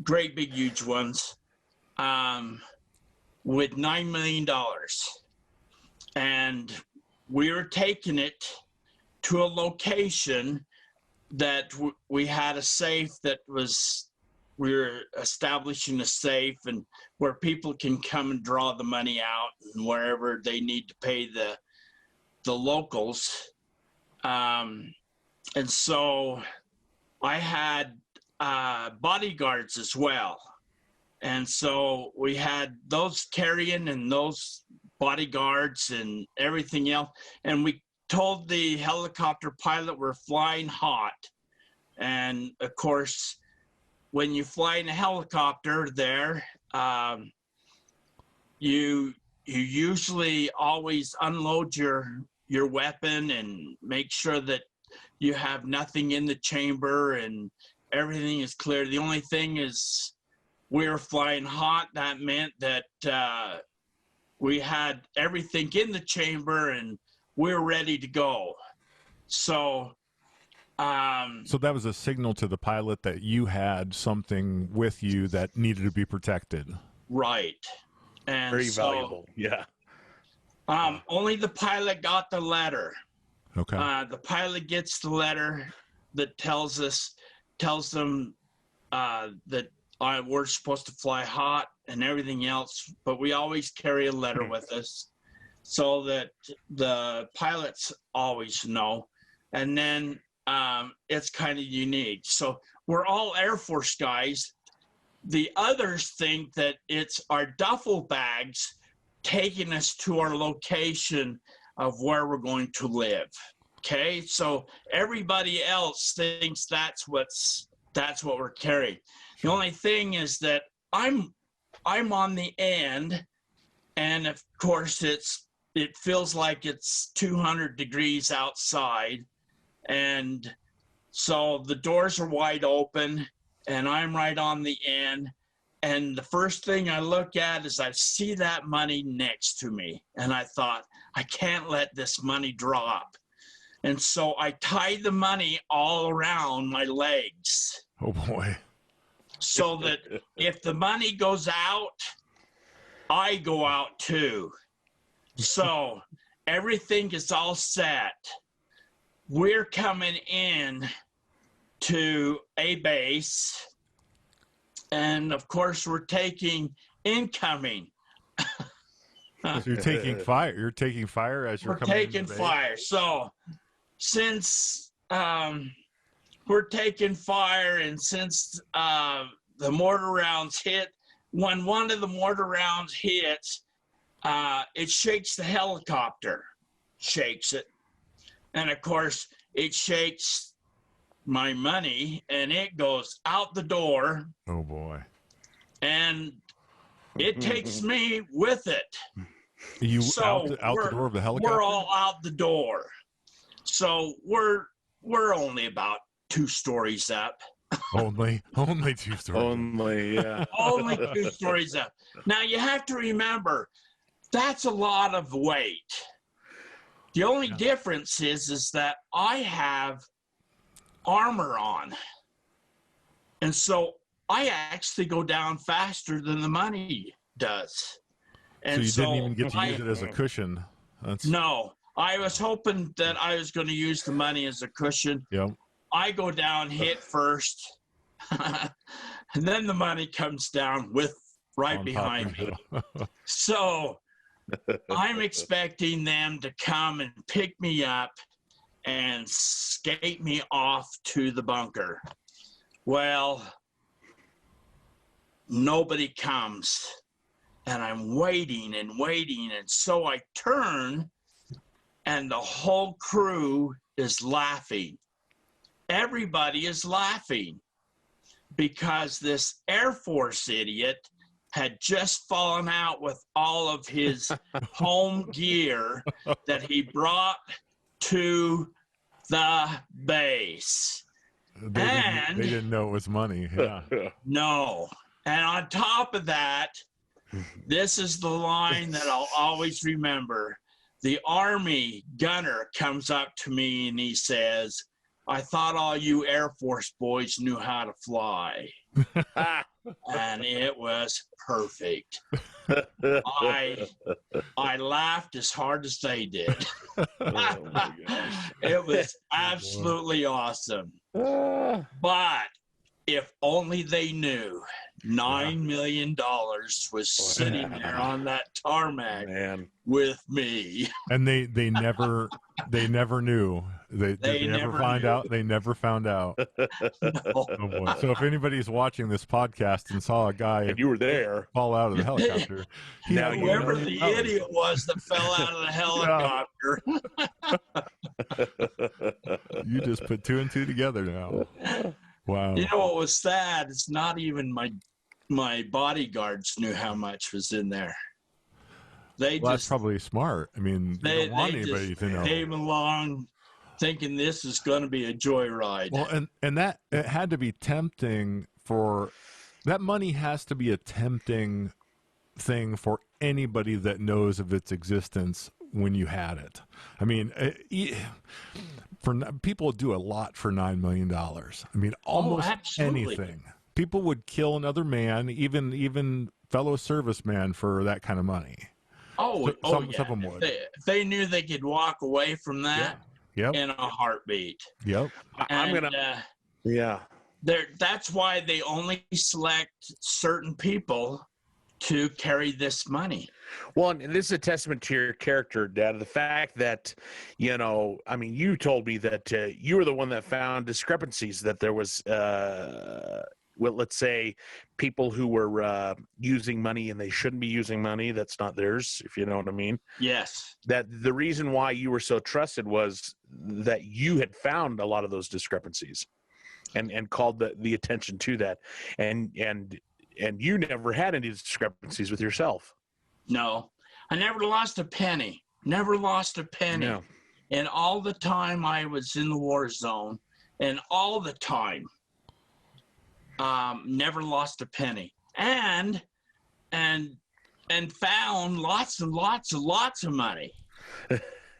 great big huge ones, with $9 million. And we were taking it to a location that we had a safe that we were establishing a safe, and where people can come and draw the money out and wherever they need to pay the locals. And so I had bodyguards as well. And so we had those carrying and those bodyguards and everything else. And we told the helicopter pilot we're flying hot. And of course, when you fly in a helicopter there, you usually always unload your weapon and make sure that you have nothing in the chamber and everything is clear. The only thing is we were flying hot. That meant that we had everything in the chamber and we were ready to go. So
so that was a signal to the pilot that you had something with you that needed to be protected.
Right. And
very valuable. Yeah.
Only the pilot got the letter.
Okay.
The pilot gets the letter that tells them that we're supposed to fly hot and everything else, but we always carry a letter with us so that the pilots always know. And then it's kind of unique. So we're all Air Force guys. The others think that it's our duffel bags taking us to our location of where we're going to live. Okay, so everybody else thinks that's what we're carrying. The only thing is that I'm on the end, and of course it feels like it's 200 degrees outside, and so the doors are wide open, and I'm right on the end. And the first thing I look at is I see that money next to me. And I thought, I can't let this money drop. And so I tied the money all around my legs.
Oh, boy.
So that if the money goes out, I go out too. So everything is all set. We're coming in to a base. And of course, we're taking incoming.
So you're taking fire. You're taking fire as you're coming.
We're taking fire. So since we're taking fire, and since the mortar rounds hit, when one of the mortar rounds hits, it shakes the helicopter, shakes it, and of course it shakes my money, and it goes out the door.
Oh boy.
And it takes me with it.
You
so
out the door of the helicopter?
We're all out the door. So we're only about 2 stories up.
Only 2 stories.
Only, yeah.
Only 2 stories up. Now you have to remember, that's a lot of weight. The only difference is that I have armor on, and so I actually go down faster than the money does. And
so you didn't even get to use it as a cushion.
No, I was hoping that I was going to use the money as a cushion.
Yep.
I go down, hit first, and then the money comes down right
On top
behind
of
me.
you.
So I'm expecting them to come and pick me up and skate me off to the bunker. Well, nobody comes, and I'm waiting and waiting, and so I turn, and the whole crew is laughing. Everybody is laughing because this Air Force idiot had just fallen out with all of his home gear that he brought to the base.
They didn't know it was money. Yeah.
No. And on top of that, this is the line that I'll always remember. The Army gunner comes up to me and he says, "I thought all you Air Force boys knew how to fly." And it was perfect. I laughed as hard as they did.
Oh my gosh.
It was absolutely awesome. But if only they knew $9 million was sitting there on that tarmac with me.
And they never knew. They never find
knew.
out. They never found out.
No.
Oh boy. So if anybody's watching this podcast and saw a guy
And you were there.
fall out of the helicopter,
Now you
Whoever
know.
the idiot was that fell out of the helicopter.
You just put two and two together now. Wow.
You know what was sad? It's not even my bodyguards knew how much was in there.
That's probably smart. I mean, they don't want anybody to know.
Came along thinking this is going to be a joyride.
Well, and that it had to be tempting that money has to be a tempting thing for anybody that knows of its existence when you had it. I mean, people do a lot for $9 million. I mean, almost anything. People would kill another man, even fellow serviceman, for that kind of money. Some of them would.
They knew they could walk away from that in a heartbeat.
Yep.
That's why they only select certain people to carry this money.
Well, and this is a testament to your character, Dad. The fact that, you told me that you were the one that found discrepancies, that there was, let's say, people who were using money and they shouldn't be using money that's not theirs, if you know what I mean.
Yes. That
the reason why you were so trusted was that you had found a lot of those discrepancies and called the attention to that. And you never had any discrepancies with yourself.
No, I never lost a penny. Never lost a penny.
No.
And all the time I was in the war zone, and all the time, never lost a penny. And found lots and lots and lots of money.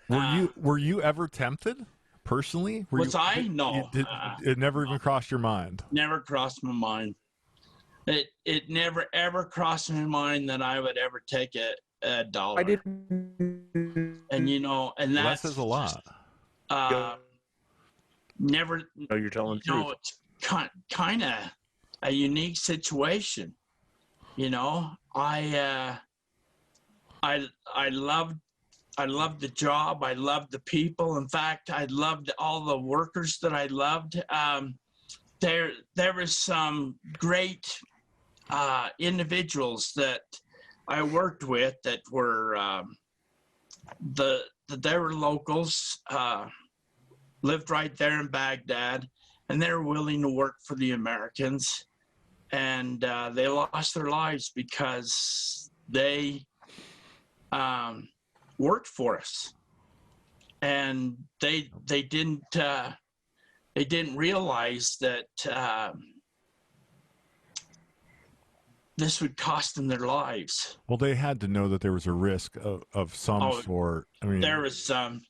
Were you ever tempted personally?
No.
It never even crossed your mind.
Never crossed my mind. It never ever crossed my mind that I would ever take a dollar.
I didn't.
And that
says a lot.
Never.
No, you're telling the truth.
It's kind of a unique situation. I loved the job. I loved the people. In fact, I loved all the workers that I loved. There was some great individuals that I worked with that were they were locals, lived right there in Baghdad, and they were willing to work for the Americans, and they lost their lives because they worked for us, and they didn't realize that this would cost them their lives.
Well, they had to know that there was a risk of some sort. I mean,
there was some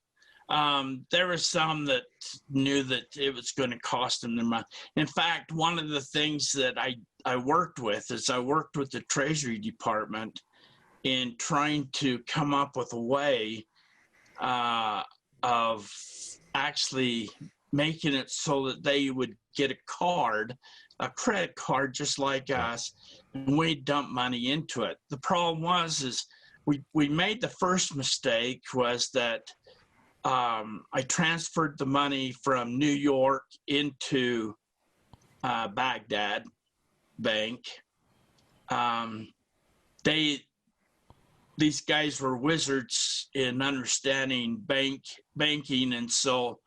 that knew that it was going to cost them their money. In fact, one of the things that I worked with the Treasury Department in trying to come up with a way of actually making it so that they would get a credit card just like us, and we dump money into it. The problem is we made the first mistake was that I transferred the money from New York into Baghdad bank. These guys were wizards in understanding banking, and so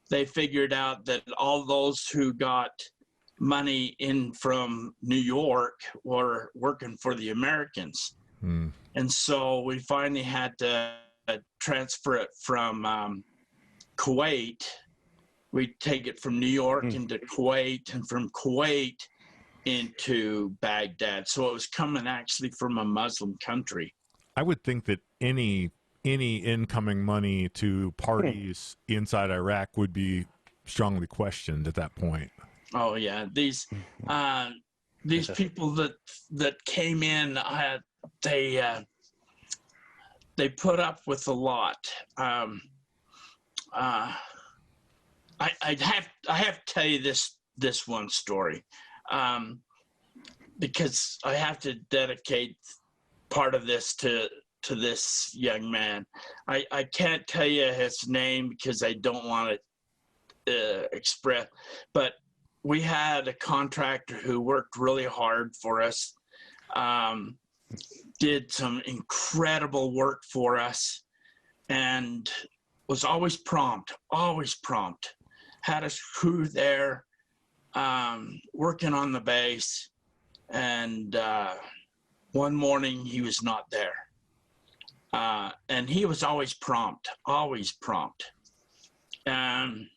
they figured out that all those who got money in from New York were working for the Americans. And so we finally had to transfer it from Kuwait. We take it from New York into Kuwait, and from Kuwait into Baghdad. So it was coming actually from a Muslim country.
I would think that any incoming money to parties inside Iraq would be strongly questioned at that point.
Oh yeah, these people that came in, they put up with a lot. I have to tell you this one story, because I have to dedicate part of this to this young man. I can't tell you his name because I don't want to express, but we had a contractor who worked really hard for us, did some incredible work for us, and was always prompt, had a crew there, working on the base, and one morning he was not there. And he was always prompt. And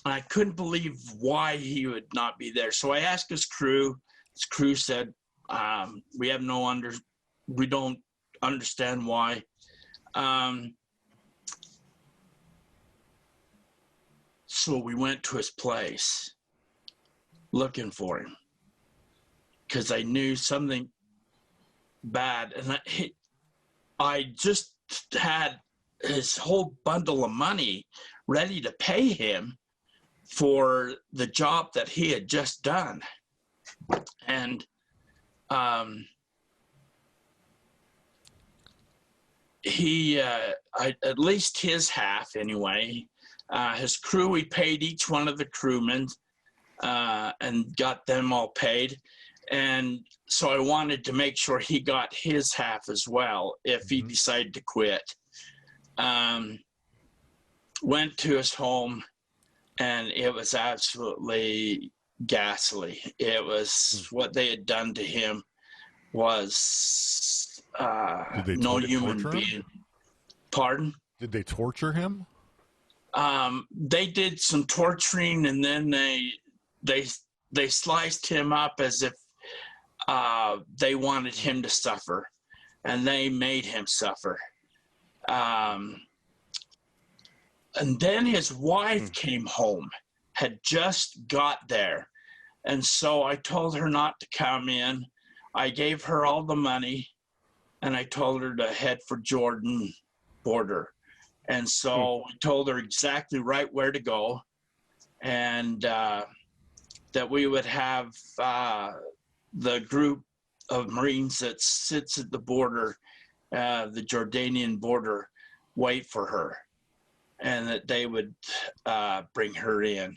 I couldn't believe why he would not be there. So I asked his crew. His crew said, we don't understand why. So we went to his place looking for him because I knew something bad. And I just had his whole bundle of money ready to pay him for the job that he had just done. And he, at least his half anyway, his crew, we paid each one of the crewmen and got them all paid. And so I wanted to make sure he got his half as well if he decided to quit. Went to his home, and it was absolutely ghastly. It was what they had done to him was no human being. Pardon?
Did they torture him?
They did some torturing, and then they sliced him up as if they wanted him to suffer, and they made him suffer. And then his wife came home, had just got there. And so I told her not to come in. I gave her all the money, and I told her to head for Jordan border. And so I told her exactly right where to go, and that we would have the group of Marines that sits at the border, the Jordanian border, wait for her, and that they would bring her in.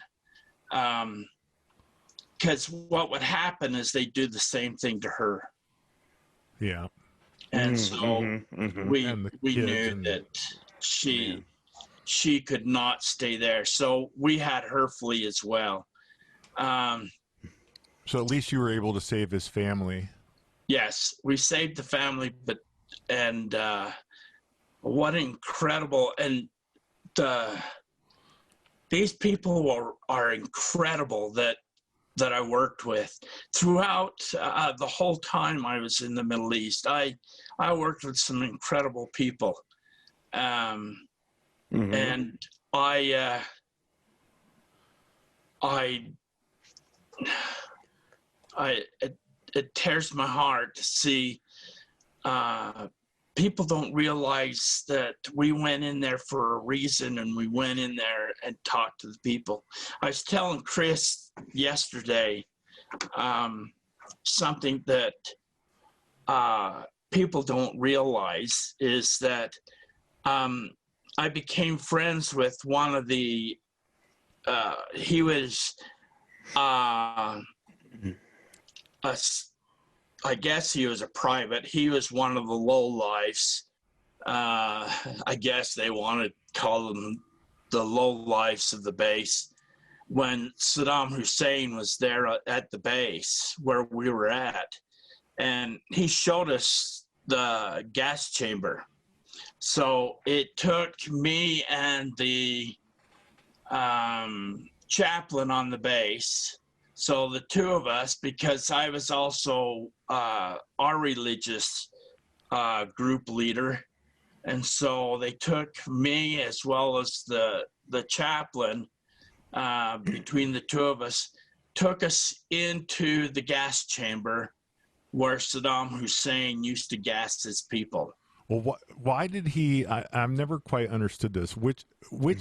Because what would happen is they do the same thing to her.
Yeah.
And so we knew that she could not stay there. So we had her flee as well.
So at least you were able to save his family.
Yes, we saved the family, and what incredible, and these people are incredible that I worked with throughout the whole time I was in the Middle East. I worked with some incredible people, and it tears my heart to see people don't realize that we went in there for a reason, and we went in there and talked to the people. I was telling Chris yesterday something that people don't realize is that I became friends with one of the, he was, I guess he was a private. He was one of the lowlifes. I guess they want to call them the lowlifes of the base. When Saddam Hussein was there at the base where we were at, and he showed us the gas chamber. So it took me and the chaplain on the base. So the two of us, because I was also our religious group leader, and so they took me as well as the chaplain, between the two of us, took us into the gas chamber where Saddam Hussein used to gas his people.
Well, why did he? I've never quite understood this. Which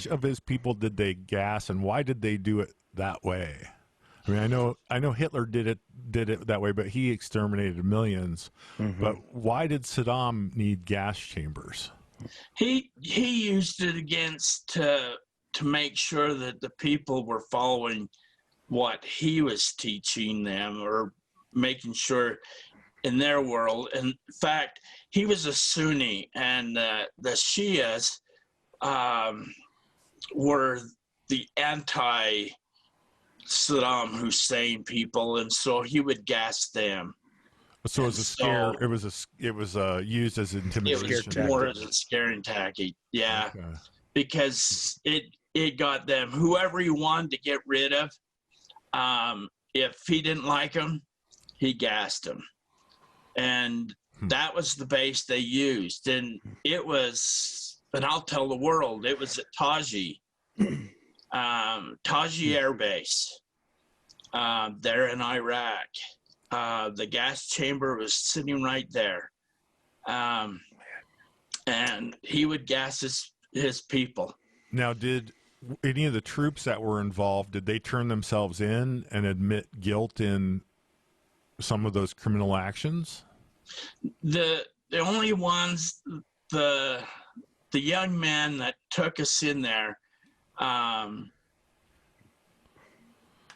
of his people did they gas, and why did they do it that way? I mean, I know Hitler did it that way, but he exterminated millions. Mm-hmm. But why did Saddam need gas chambers?
He used it to make sure that the people were following what he was teaching them, or making sure in their world. In fact, he was a Sunni, and the Shias were the anti-Saddam Hussein people, and so he would gas them.
So it was a scare. It was used as intimidation.
It was more as a scaring tactic. Yeah, okay. Because it got them, whoever he wanted to get rid of. If he didn't like him, he gassed him. And that was the base they used. And it was, and I'll tell the world, it was at Taji Air Base, there in Iraq. The gas chamber was sitting right there. And he would gas his people.
Now, did any of the troops that were involved, did they turn themselves in and admit guilt in some of those criminal actions?
The only ones, the young man that took us in there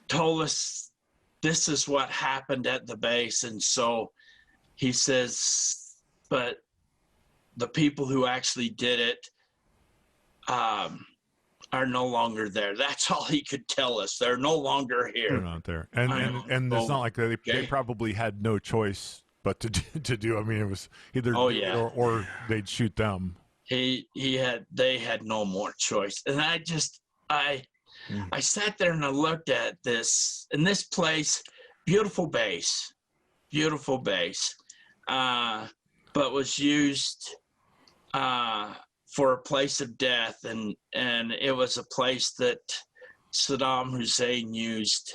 told us this is what happened at the base. And so he says, but the people who actually did it are no longer there. That's all he could tell us. They're no longer here.
They're not there. And it's not like they probably had no choice but to do. I mean, it was either or they'd shoot them.
They had no more choice. And I sat there and I looked at this, and this place, beautiful base, but was used for a place of death, and it was a place that Saddam Hussein used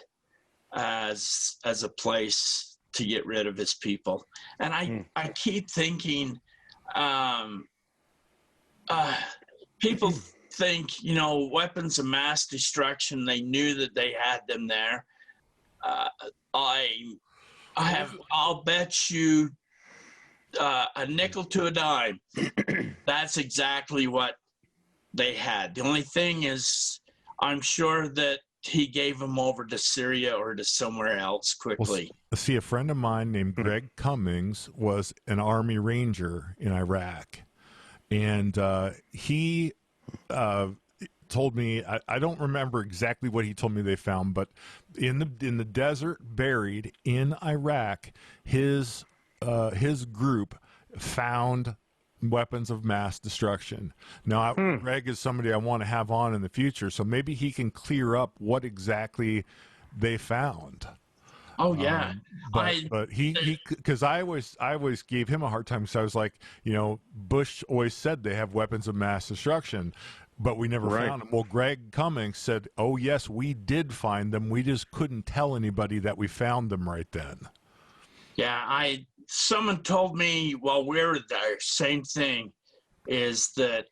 as a place to get rid of his people. And I keep thinking, people think, weapons of mass destruction, they knew that they had them there. I'll bet you a nickel to a dime. That's exactly what they had. The only thing is, I'm sure that he gave them over to Syria or to somewhere else quickly.
Well, see, a friend of mine named Greg Cummings was an Army Ranger in Iraq, and he told me, I don't remember exactly what he told me they found, but in the desert, buried in Iraq, his group found weapons of mass destruction. Now, Greg is somebody I want to have on in the future, so maybe he can clear up what exactly they found.
Oh yeah,
but he because I always gave him a hard time, because I was like, Bush always said they have weapons of mass destruction, but we never found them. Well, Greg Cummings said, oh yes, we did find them. We just couldn't tell anybody that we found them right then.
Yeah, someone told me while we were there, same thing, is that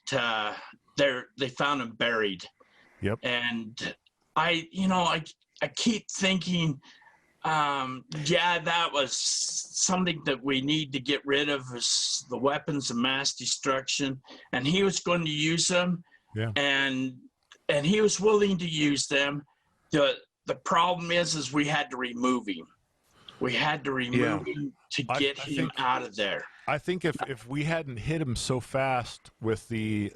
they found him buried.
Yep.
And I keep thinking, that was something that we need to get rid of, is the weapons of mass destruction. And he was going to use them.
Yeah.
And he was willing to use them. The problem is we had to remove him. We had to remove him to get him out of there.
I think if we hadn't hit him so fast with the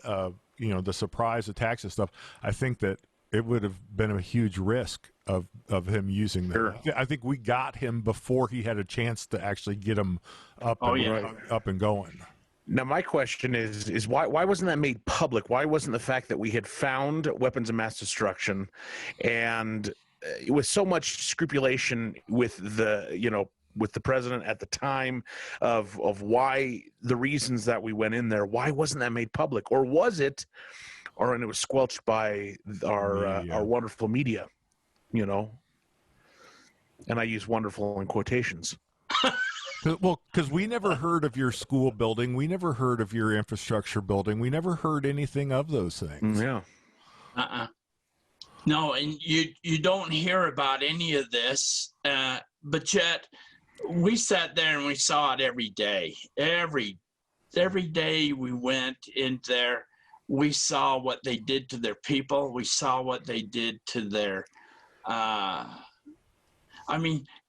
the surprise attacks and stuff, I think that it would have been a huge risk of him using them. Sure. I think we got him before he had a chance to actually get him up and going.
Now, my question is why wasn't that made public? Why wasn't the fact that we had found weapons of mass destruction, and with so much scrupulation with the president at the time of why the reasons that we went in there, why wasn't that made public? Or was it, and it was squelched by our wonderful media, and I use wonderful in quotations.
Well, because we never heard of your school building. We never heard of your infrastructure building. We never heard anything of those things.
Yeah.
No, and you don't hear about any of this, but yet we sat there and we saw it every day. Every day we went in there, we saw what they did to their people. We saw what they did to their, can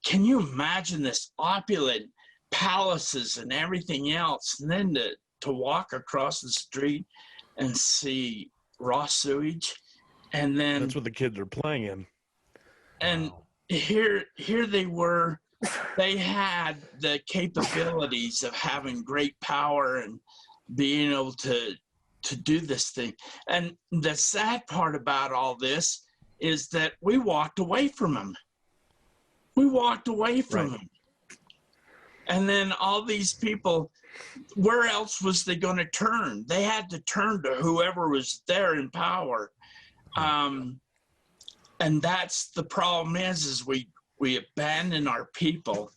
you imagine this opulent palaces and everything else, and then to walk across the street and see raw sewage? And then
that's what the kids are playing in.
And here they were. They had the capabilities of having great power and being able to do this thing. And the sad part about all this is that we walked away from them. We walked away from them. And then all these people, where else was they going to turn? They had to turn to whoever was there in power. And that's the problem is we abandon our people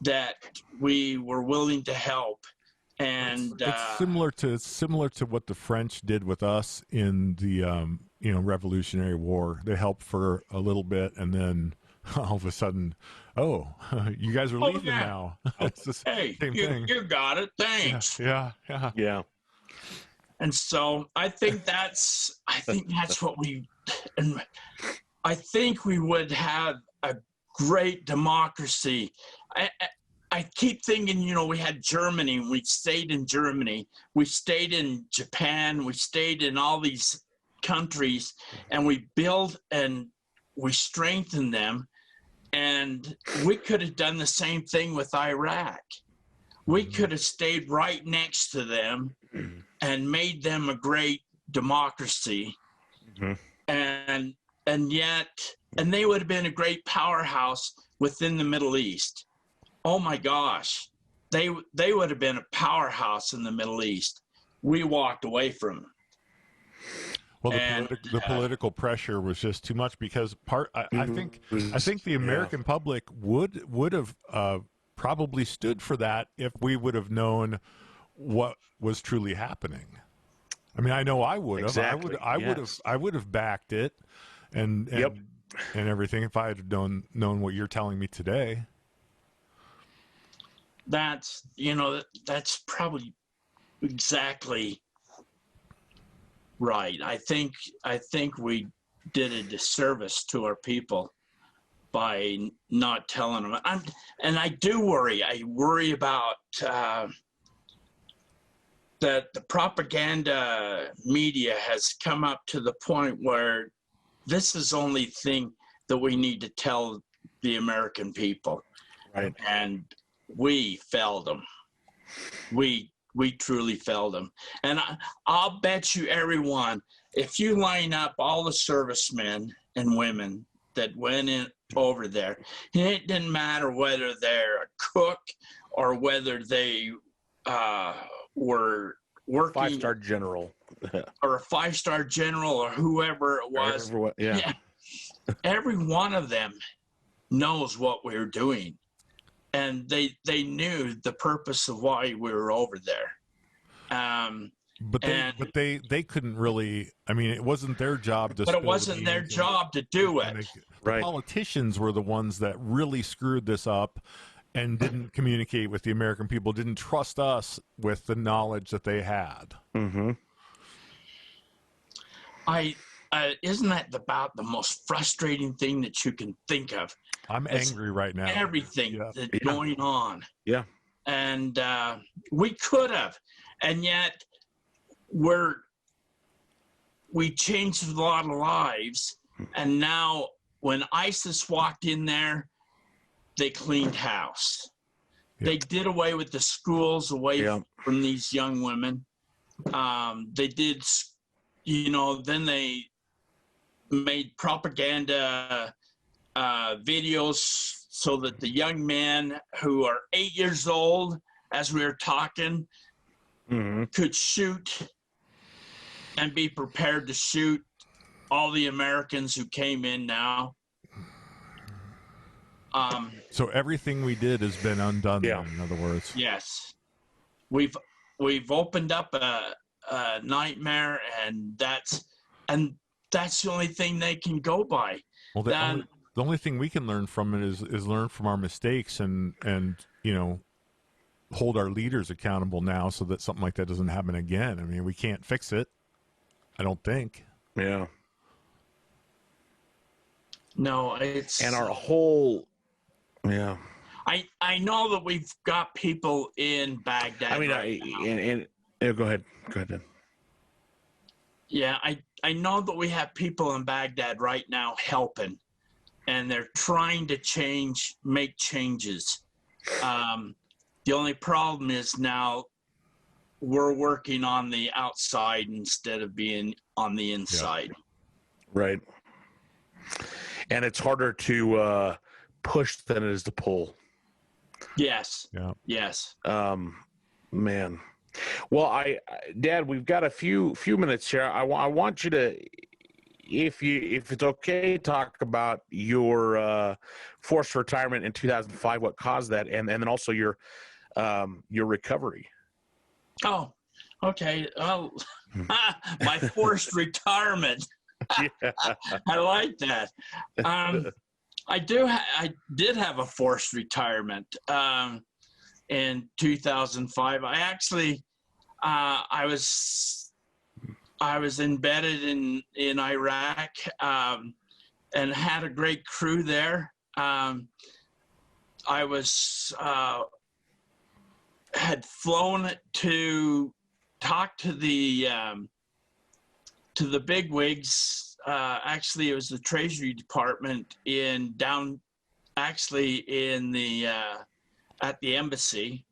that we were willing to help. And
it's similar to what the French did with us in the Revolutionary War. They helped for a little bit, and then all of a sudden, you guys are leaving now. It's the same thing.
You got it. Thanks.
Yeah.
And so I think that's what and I think we would have a great democracy. I keep thinking, we had Germany, we stayed in Germany, we stayed in Japan, we stayed in all these countries, and we built and we strengthened them. And we could have done the same thing with Iraq. We could have stayed right next to them and made them a great democracy. And they would have been a great powerhouse within the Middle East. Oh my gosh, they would have been a powerhouse in the Middle East. We walked away from them.
Well, the political pressure was just too much because I think the American public would have probably stood for that if we would have known what was truly happening. I mean, I know I would have.
Exactly.
I would have backed it, and everything if I had known what you're telling me today.
That's probably exactly right. I think we did a disservice to our people by not telling them. And I do worry. I worry about that the propaganda media has come up to the point where this is the only thing that we need to tell the American people.
Right.
And we failed them. We truly failed them. And I'll bet you everyone, if you line up all the servicemen and women that went in over there, and it didn't matter whether they're a cook or whether they were working
5-star general
or a 5-star general or whoever it was.
Yeah.
Every one of them knows what we're doing. and they knew the purpose of why we were over there.
But they couldn't really. I mean, it wasn't their job to.
But it wasn't their job to do it.
The politicians were the ones that really screwed this up, and didn't communicate with the American people. Didn't trust us with the knowledge that they had.
Mm-hmm.
Isn't that about the most frustrating thing that you can think of?
I'm angry right now.
Everything that's going on.
Yeah.
And we could have, and yet we changed a lot of lives. And now when ISIS walked in there, they cleaned house.
Yep.
They did away with the schools away from these young women. They did, then they made propaganda videos so that the young men who are 8 years old, as we were talking, could shoot and be prepared to shoot all the Americans who came in now.
So everything we did has been undone.
Yeah.
Then, in other words.
Yes, we've opened up a nightmare, and that's the only thing they can go by.
Well, the only thing we can learn from it is learn from our mistakes and hold our leaders accountable now, so that something like that doesn't happen again. I mean, we can't fix it, I don't think.
Yeah.
No, it's
and our whole. Yeah.
I know that we've got people in Baghdad.
I mean, go ahead. Go ahead, Ben.
Yeah, I know that we have people in Baghdad right now helping, and they're trying to make changes. The only problem is now we're working on the outside instead of being on the inside.
Yeah. Right. And it's harder to push than it is to pull.
Yes.
Yeah.
Yes.
Man. Well, Dad, we've got a few minutes here. I want you to, if it's okay, talk about your forced retirement in 2005, what caused that, and then also your recovery.
Oh, okay. Well, my forced retirement.
Yeah.
I like that. I did have a forced retirement in 2005. I actually I was embedded in Iraq and had a great crew there. I was had flown to talk to the bigwigs. Actually, it was the Treasury Department at the embassy.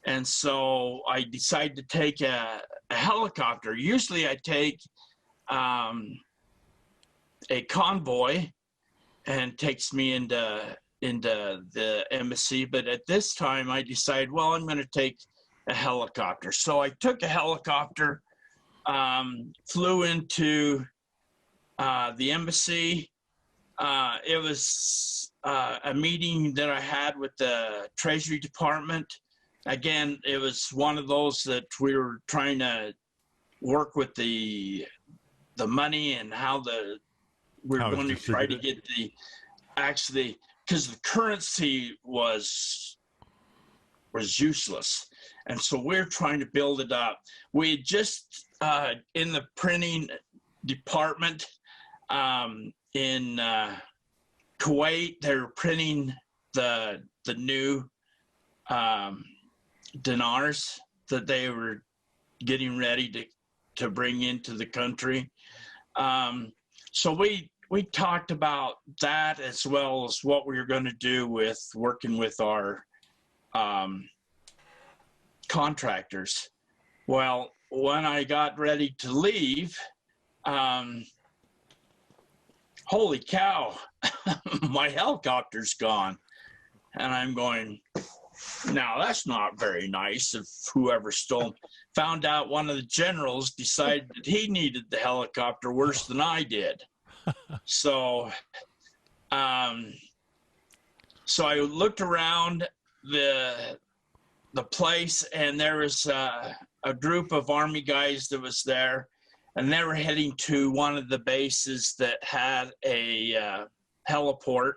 And so I decided to take a helicopter. Usually I take a convoy and takes me into the embassy. But at this time I decided, well, I'm going to take a helicopter. So I took a helicopter, flew into the embassy. It was a meeting that I had with the Treasury Department. Again, it was one of those that we were trying to work with the money and how we're going to try to get because the currency was useless. And so we're trying to build it up. We had just, in the printing department in Kuwait, they're printing the new dinars that they were getting ready to bring into the country. So we talked about that, as well as what we were going to do with working with our contractors. Well, when I got ready to leave, holy cow, my helicopter's gone. And I'm going, now that's not very nice if whoever stole. Found out one of the generals decided that he needed the helicopter worse than I did. So I looked around the place, and there was a group of Army guys that was there, and they were heading to one of the bases that had a heliport.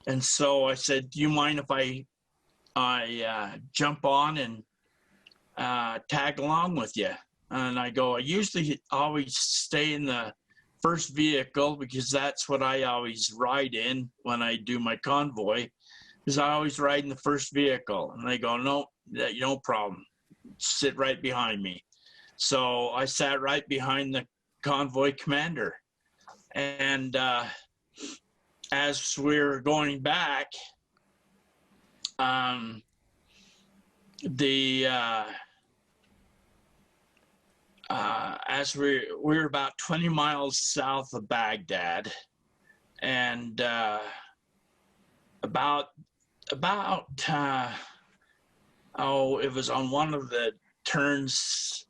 And so I said, "Do you mind if I jump on and tag along with you?" And I go, "I usually always stay in the first vehicle because that's what I always ride in when I do my convoy, is I always ride in the first vehicle." And they go, "No, no problem. Sit right behind me." So I sat right behind the convoy commander. And as we're going back, as we're about 20 miles south of Baghdad, and it was on one of the turns,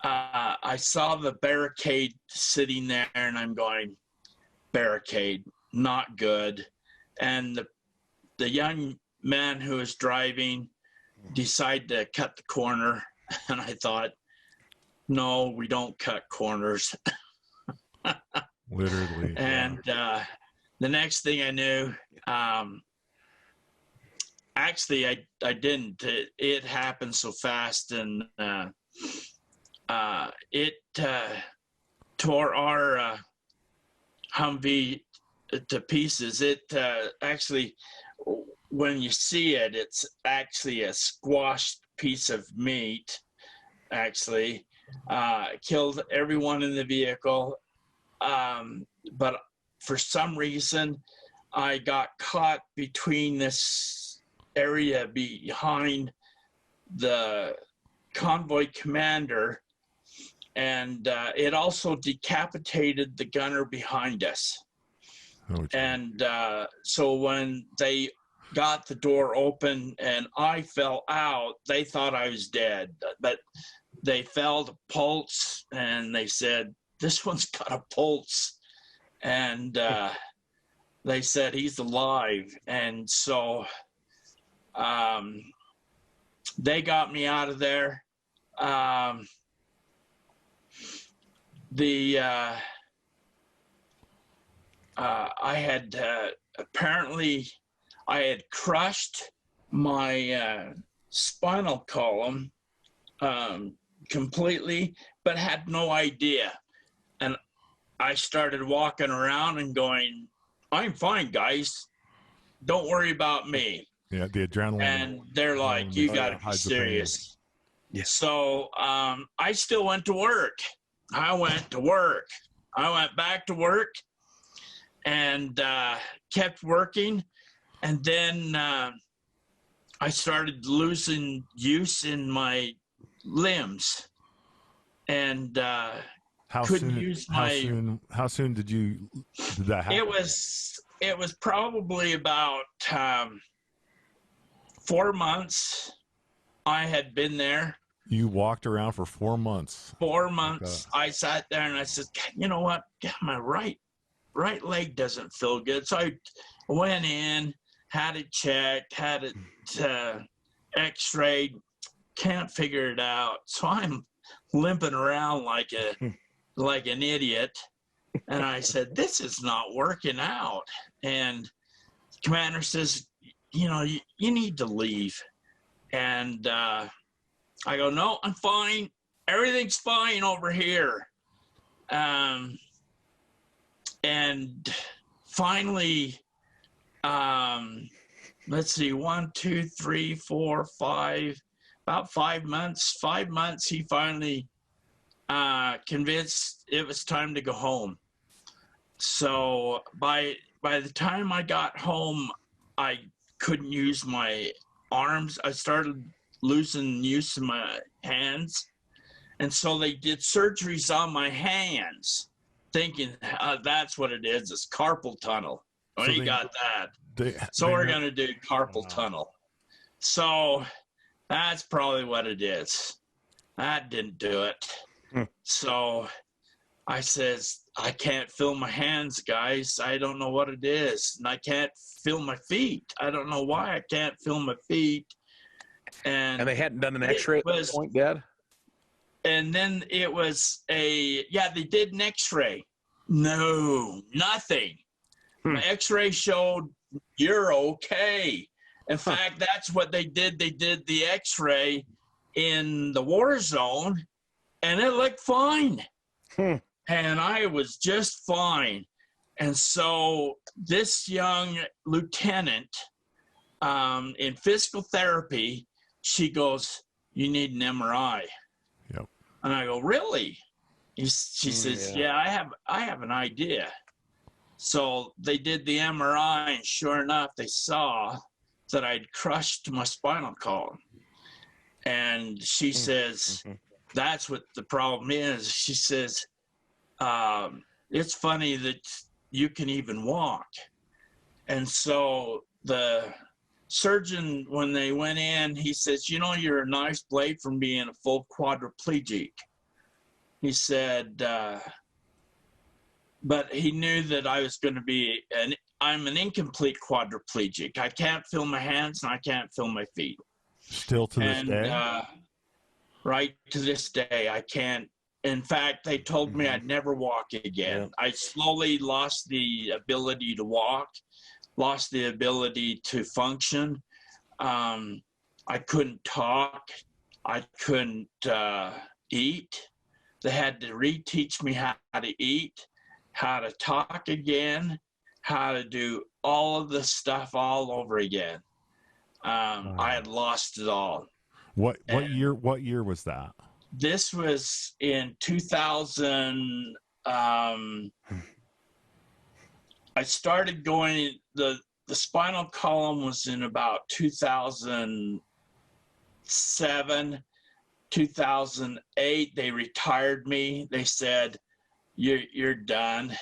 I saw the barricade sitting there, and I'm going, barricade, not good. And the young man who was driving decided to cut the corner, and I thought, no, we don't cut corners.
Literally.
And the next thing I knew, actually, I didn't. It happened so fast, and it tore our Humvee to pieces. It actually, when you see it, it's actually a squashed piece of meat, actually. Killed everyone in the vehicle. But for some reason, I got caught between this area behind the convoy commander, and it also decapitated the gunner behind us.
Oh,
and so when they got the door open and I fell out, they thought I was dead, but they felt a pulse, and they said, "This one's got a pulse." And they said, "He's alive." And so they got me out of there. I had apparently I had crushed my spinal column completely, but had no idea. And I started walking around and going, "I'm fine, guys. Don't worry about me."
Yeah, the adrenaline.
And they're like, "You got to be serious."
Yeah.
So I still went to work. I went back to work and kept working. And then I started losing use in my limbs, and couldn't use my.
How soon did that happen?
It was probably about 4 months. I had been there.
You walked around for 4 months.
4 months. I sat there and I said, "You know what? My right leg doesn't feel good." So I went in, had it checked, had it x-rayed, can't figure it out. So I'm limping around like an idiot. And I said, "This is not working out." And the commander says, you need to leave. And I go, "No, I'm fine. Everything's fine over here." And finally, let's see, 1, 2, 3, 4, 5, about 5 months. 5 months, he finally convinced it was time to go home. So by the time I got home, I couldn't use my arms. I started losing use of my hands. And so they did surgeries on my hands, thinking that's what it is. It's carpal tunnel. Well, you got that. We're going to do carpal tunnel. So that's probably what it is. That didn't do it. So I says, I can't feel my hands, guys. I don't know what it is. And I can't feel my feet. I don't know why I can't feel my feet. And
they hadn't done an x-ray at that point, Dad?
And then it was they did an x-ray. No, nothing. My x-ray showed you're okay. In fact, that's what they did. They did the x-ray in the war zone, and it looked fine. And I was just fine. And so this young lieutenant in physical therapy, she goes, you need an MRI.
Yep.
And I go, really? She says, yeah, I have an idea. So they did the MRI, and sure enough, they saw that I'd crushed my spinal column. And she says, that's what the problem is. She says, it's funny that you can even walk. And so the surgeon, when they went in, he says, you know, you're a nice blade from being a full quadriplegic. He said, but he knew that I was going to be I'm an incomplete quadriplegic. I can't feel my hands and I can't feel my feet.
Still to this day?
Right to this day, I can't. In fact, they told me I'd never walk again. Yeah. I slowly lost the ability to walk, lost the ability to function. I couldn't talk. I couldn't eat. They had to reteach me how to eat, how to talk again, how to do all of the stuff all over again. I had lost it all.
What year was that?
This was in 2000. I started going, the spinal column was in about 2007, 2008. They retired me. They said, you're done.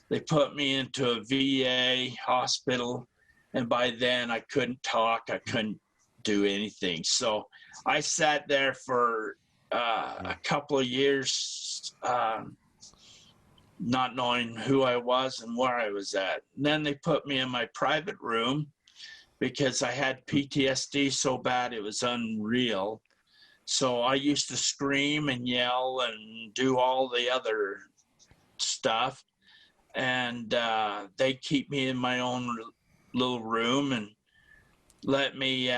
They put me into a VA hospital. And by then I couldn't talk. I couldn't do anything. So I sat there for a couple of years, not knowing who I was and where I was at. And then they put me in my private room because I had PTSD so bad it was unreal. So I used to scream and yell and do all the other stuff. And they keep me in my own little room and let me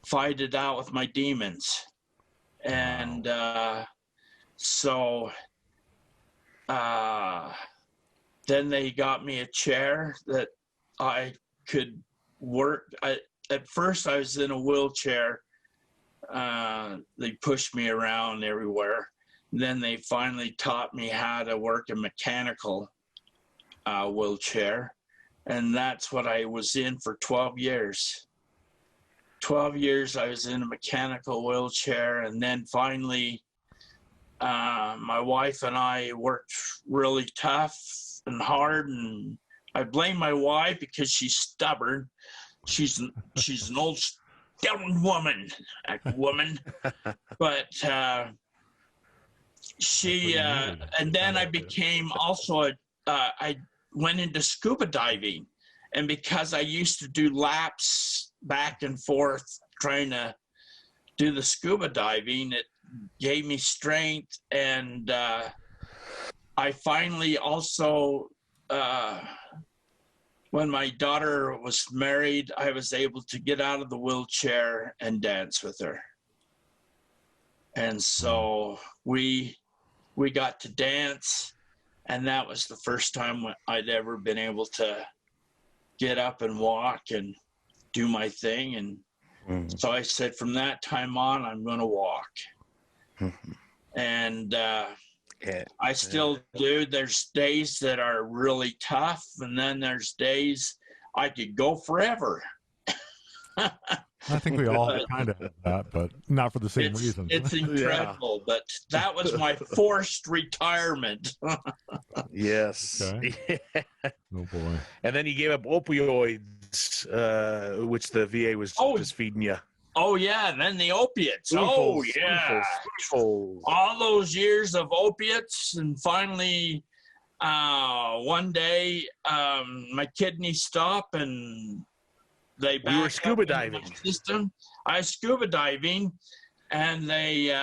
fight it out with my demons. And so then they got me a chair that I could work. At first I was in a wheelchair. They pushed me around everywhere. Then they finally taught me how to work a mechanical wheelchair. And that's what I was in for 12 years. 12 years I was in a mechanical wheelchair. And then finally, my wife and I worked really tough and hard. And I blame my wife because she's stubborn. She's an old stubborn woman. But she, and then I became also, I went into scuba diving. And because I used to do laps back and forth trying to do the scuba diving, it gave me strength. And I finally also, when my daughter was married, I was able to get out of the wheelchair and dance with her. And so we got to dance, and that was the first time I'd ever been able to get up and walk and do my thing. And so I said, from that time on, I'm going to walk. And I still do. There's days that are really tough, and then there's days I could go forever.
I think we all kind of have that, but not for the same reason.
It's incredible, but that was my forced retirement.
Yes.
Okay. Oh, boy.
And then you gave up opioids, which the VA was just feeding you.
Oh yeah, and then the opiates.
Spoonfuls,
Oh yeah,
spoonfuls.
all those years of opiates, and finally, one day, my kidneys stop, and they
We were
back
scuba
up into my
diving.
system. I was scuba diving, and they.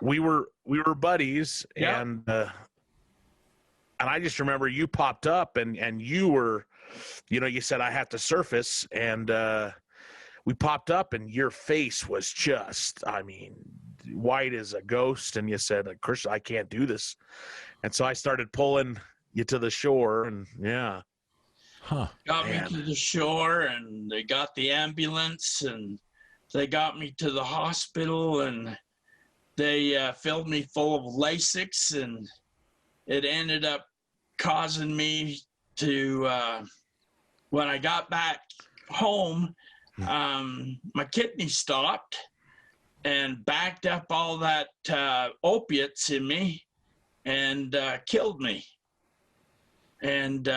We were buddies,
Yep.
and I just remember you popped up, and you were, you said I have to surface, and we popped up, and your face was just, I mean, white as a ghost, and you said, Chris, I can't do this, and so I started pulling you to the shore, and yeah.
Got
Man.
me to the shore, and they got the ambulance, and they got me to the hospital, and they filled me full of Lasix, and it ended up causing me to, when I got back home, my kidney stopped and backed up all that opiates in me and killed me. And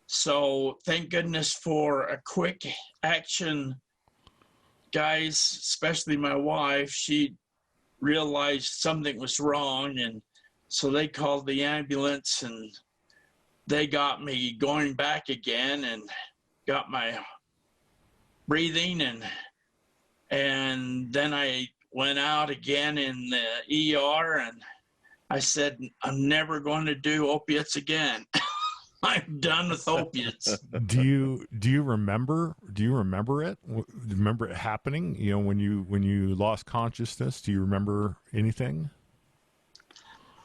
so thank goodness for a quick action, guys, especially my wife. She realized something was wrong, and so they called the ambulance, and they got me going back again and got my breathing, and then I went out again in the ER, and I said, I'm never going to do opiates again. I'm done with opiates.
Do you remember it? Do you remember it happening? When you lost consciousness, do you remember anything?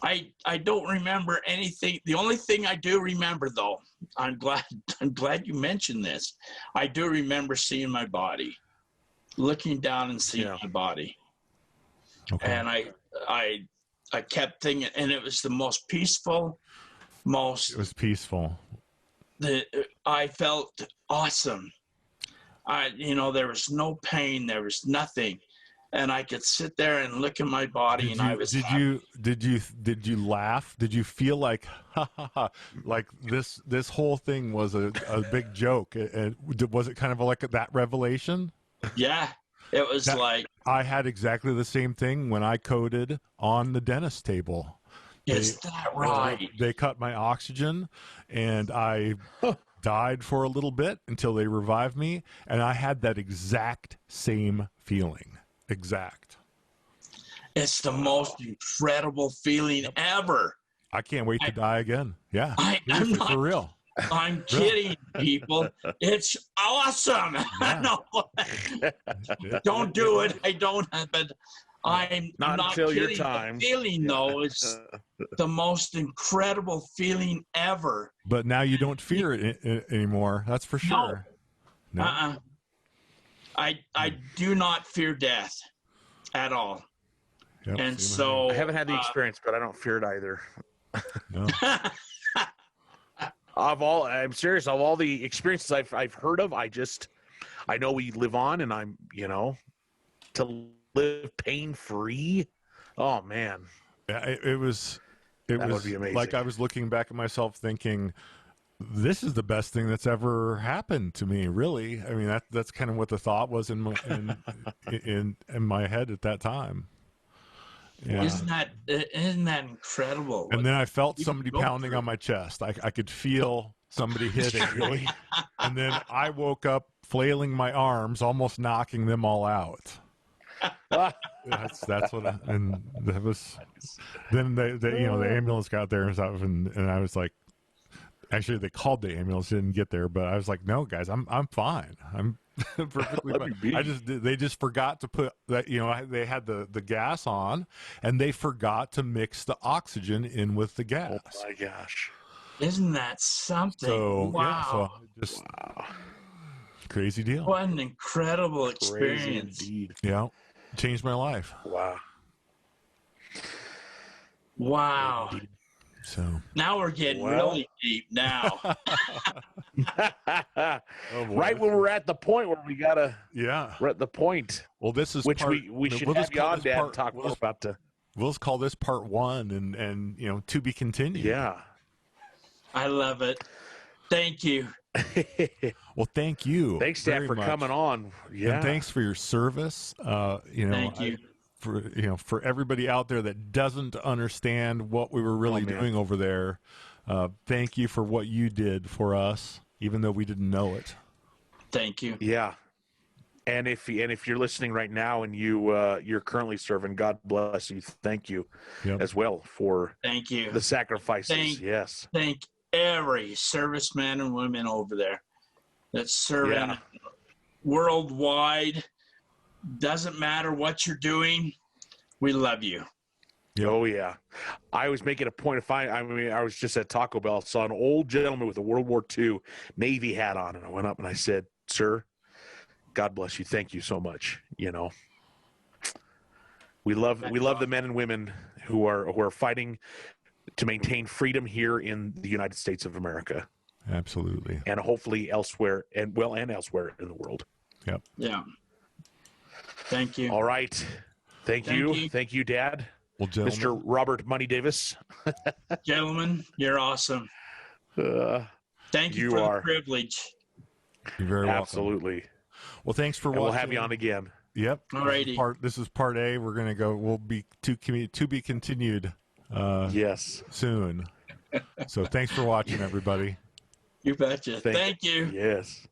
I don't remember anything. The only thing I do remember, though, I'm glad you mentioned this. I do remember seeing my body, looking down and seeing my body. Okay. And I kept thinking, and it was the most peaceful, It was
peaceful.
I felt awesome. There was no pain, there was nothing. And I could sit there and look at my body, I was happy.
Did you laugh? Did you feel like like this whole thing was a big joke? And was it kind of like that revelation?
Yeah, it was like
I had exactly the same thing when I coded on the dentist table.
Is that right?
They cut my oxygen, and I died for a little bit until they revived me, and I had that exact same feeling. Exact.
It's the most incredible feeling ever.
I can't wait to die again. Yeah,
I'm not,
for real.
I'm kidding, people. It's awesome.
Yeah.
No, don't do it. I don't have it. I'm not
until
kidding.
your time.
The feeling, though, is the most incredible feeling ever.
But now you don't fear it anymore. That's for sure.
No. I do not fear death at all.
Yep,
and so
I haven't had the experience, but I don't fear it either.
No.
I'm serious. Of all the experiences I've heard of, I know we live on, and I'm to live pain free. Oh man,
yeah, it was would be amazing. Like I was looking back at myself, thinking, this is the best thing that's ever happened to me. Really, I mean that's kind of what the thought was in my head at that time. Yeah.
Isn't that incredible?
And then I felt somebody pounding on my chest. I could feel somebody hitting me. And then I woke up flailing my arms, almost knocking them all out. That's what and that was. Then the ambulance got there and stuff, and I was like, actually they called the ambulance, didn't get there, but I was like, no guys, I'm fine. I'm perfectly fine. They just forgot to put that, they had the gas on, and they forgot to mix the oxygen in with the gas.
Oh my gosh.
Isn't that something?
So,
wow.
Yeah, so crazy deal.
What an incredible experience.
Crazy indeed.
Yeah. Changed my life.
Wow.
So
now we're getting really deep now.
Right when we're at the point where we gotta.
Yeah.
We're at the point.
Well, this is
which we should have you on, Dad, talk more about the.
We'll just call this part 1, and to be continued.
Yeah.
I love it. Thank you.
Well, thank you.
Thanks, Dad,
very
for
much.
coming on. Yeah.
And thanks for your service.
Thank you.
For everybody out there that doesn't understand what we were really doing over there, thank you for what you did for us, even though we didn't know it.
Thank you.
Yeah. And if you're listening right now and you're currently serving, God bless you. Thank you as well for
thank you
the sacrifices. Yes.
Thank every serviceman and woman over there that's serving worldwide. Doesn't matter what you're doing. We love you.
Yep.
Oh yeah. I was making a point of I was just at Taco Bell, saw an old gentleman with a World War II Navy hat on, and I went up and I said, "Sir, God bless you. Thank you so much." We love the men and women who are fighting to maintain freedom here in the United States of America.
Absolutely.
And hopefully elsewhere and elsewhere in the world.
Yep.
Yeah. Thank you.
All right. Thank you. Thank you, Dad.
Well,
Mr. Robert Money Davis.
Gentlemen, you're awesome. Thank you for the privilege.
You're very welcome.
Absolutely.
Well, thanks for watching.
We'll have you on again.
Yep.
Alrighty.
This is part A. We're gonna go. We'll be to be continued.
Yes.
Soon. So thanks for watching, everybody.
You betcha. Thank you.
Yes.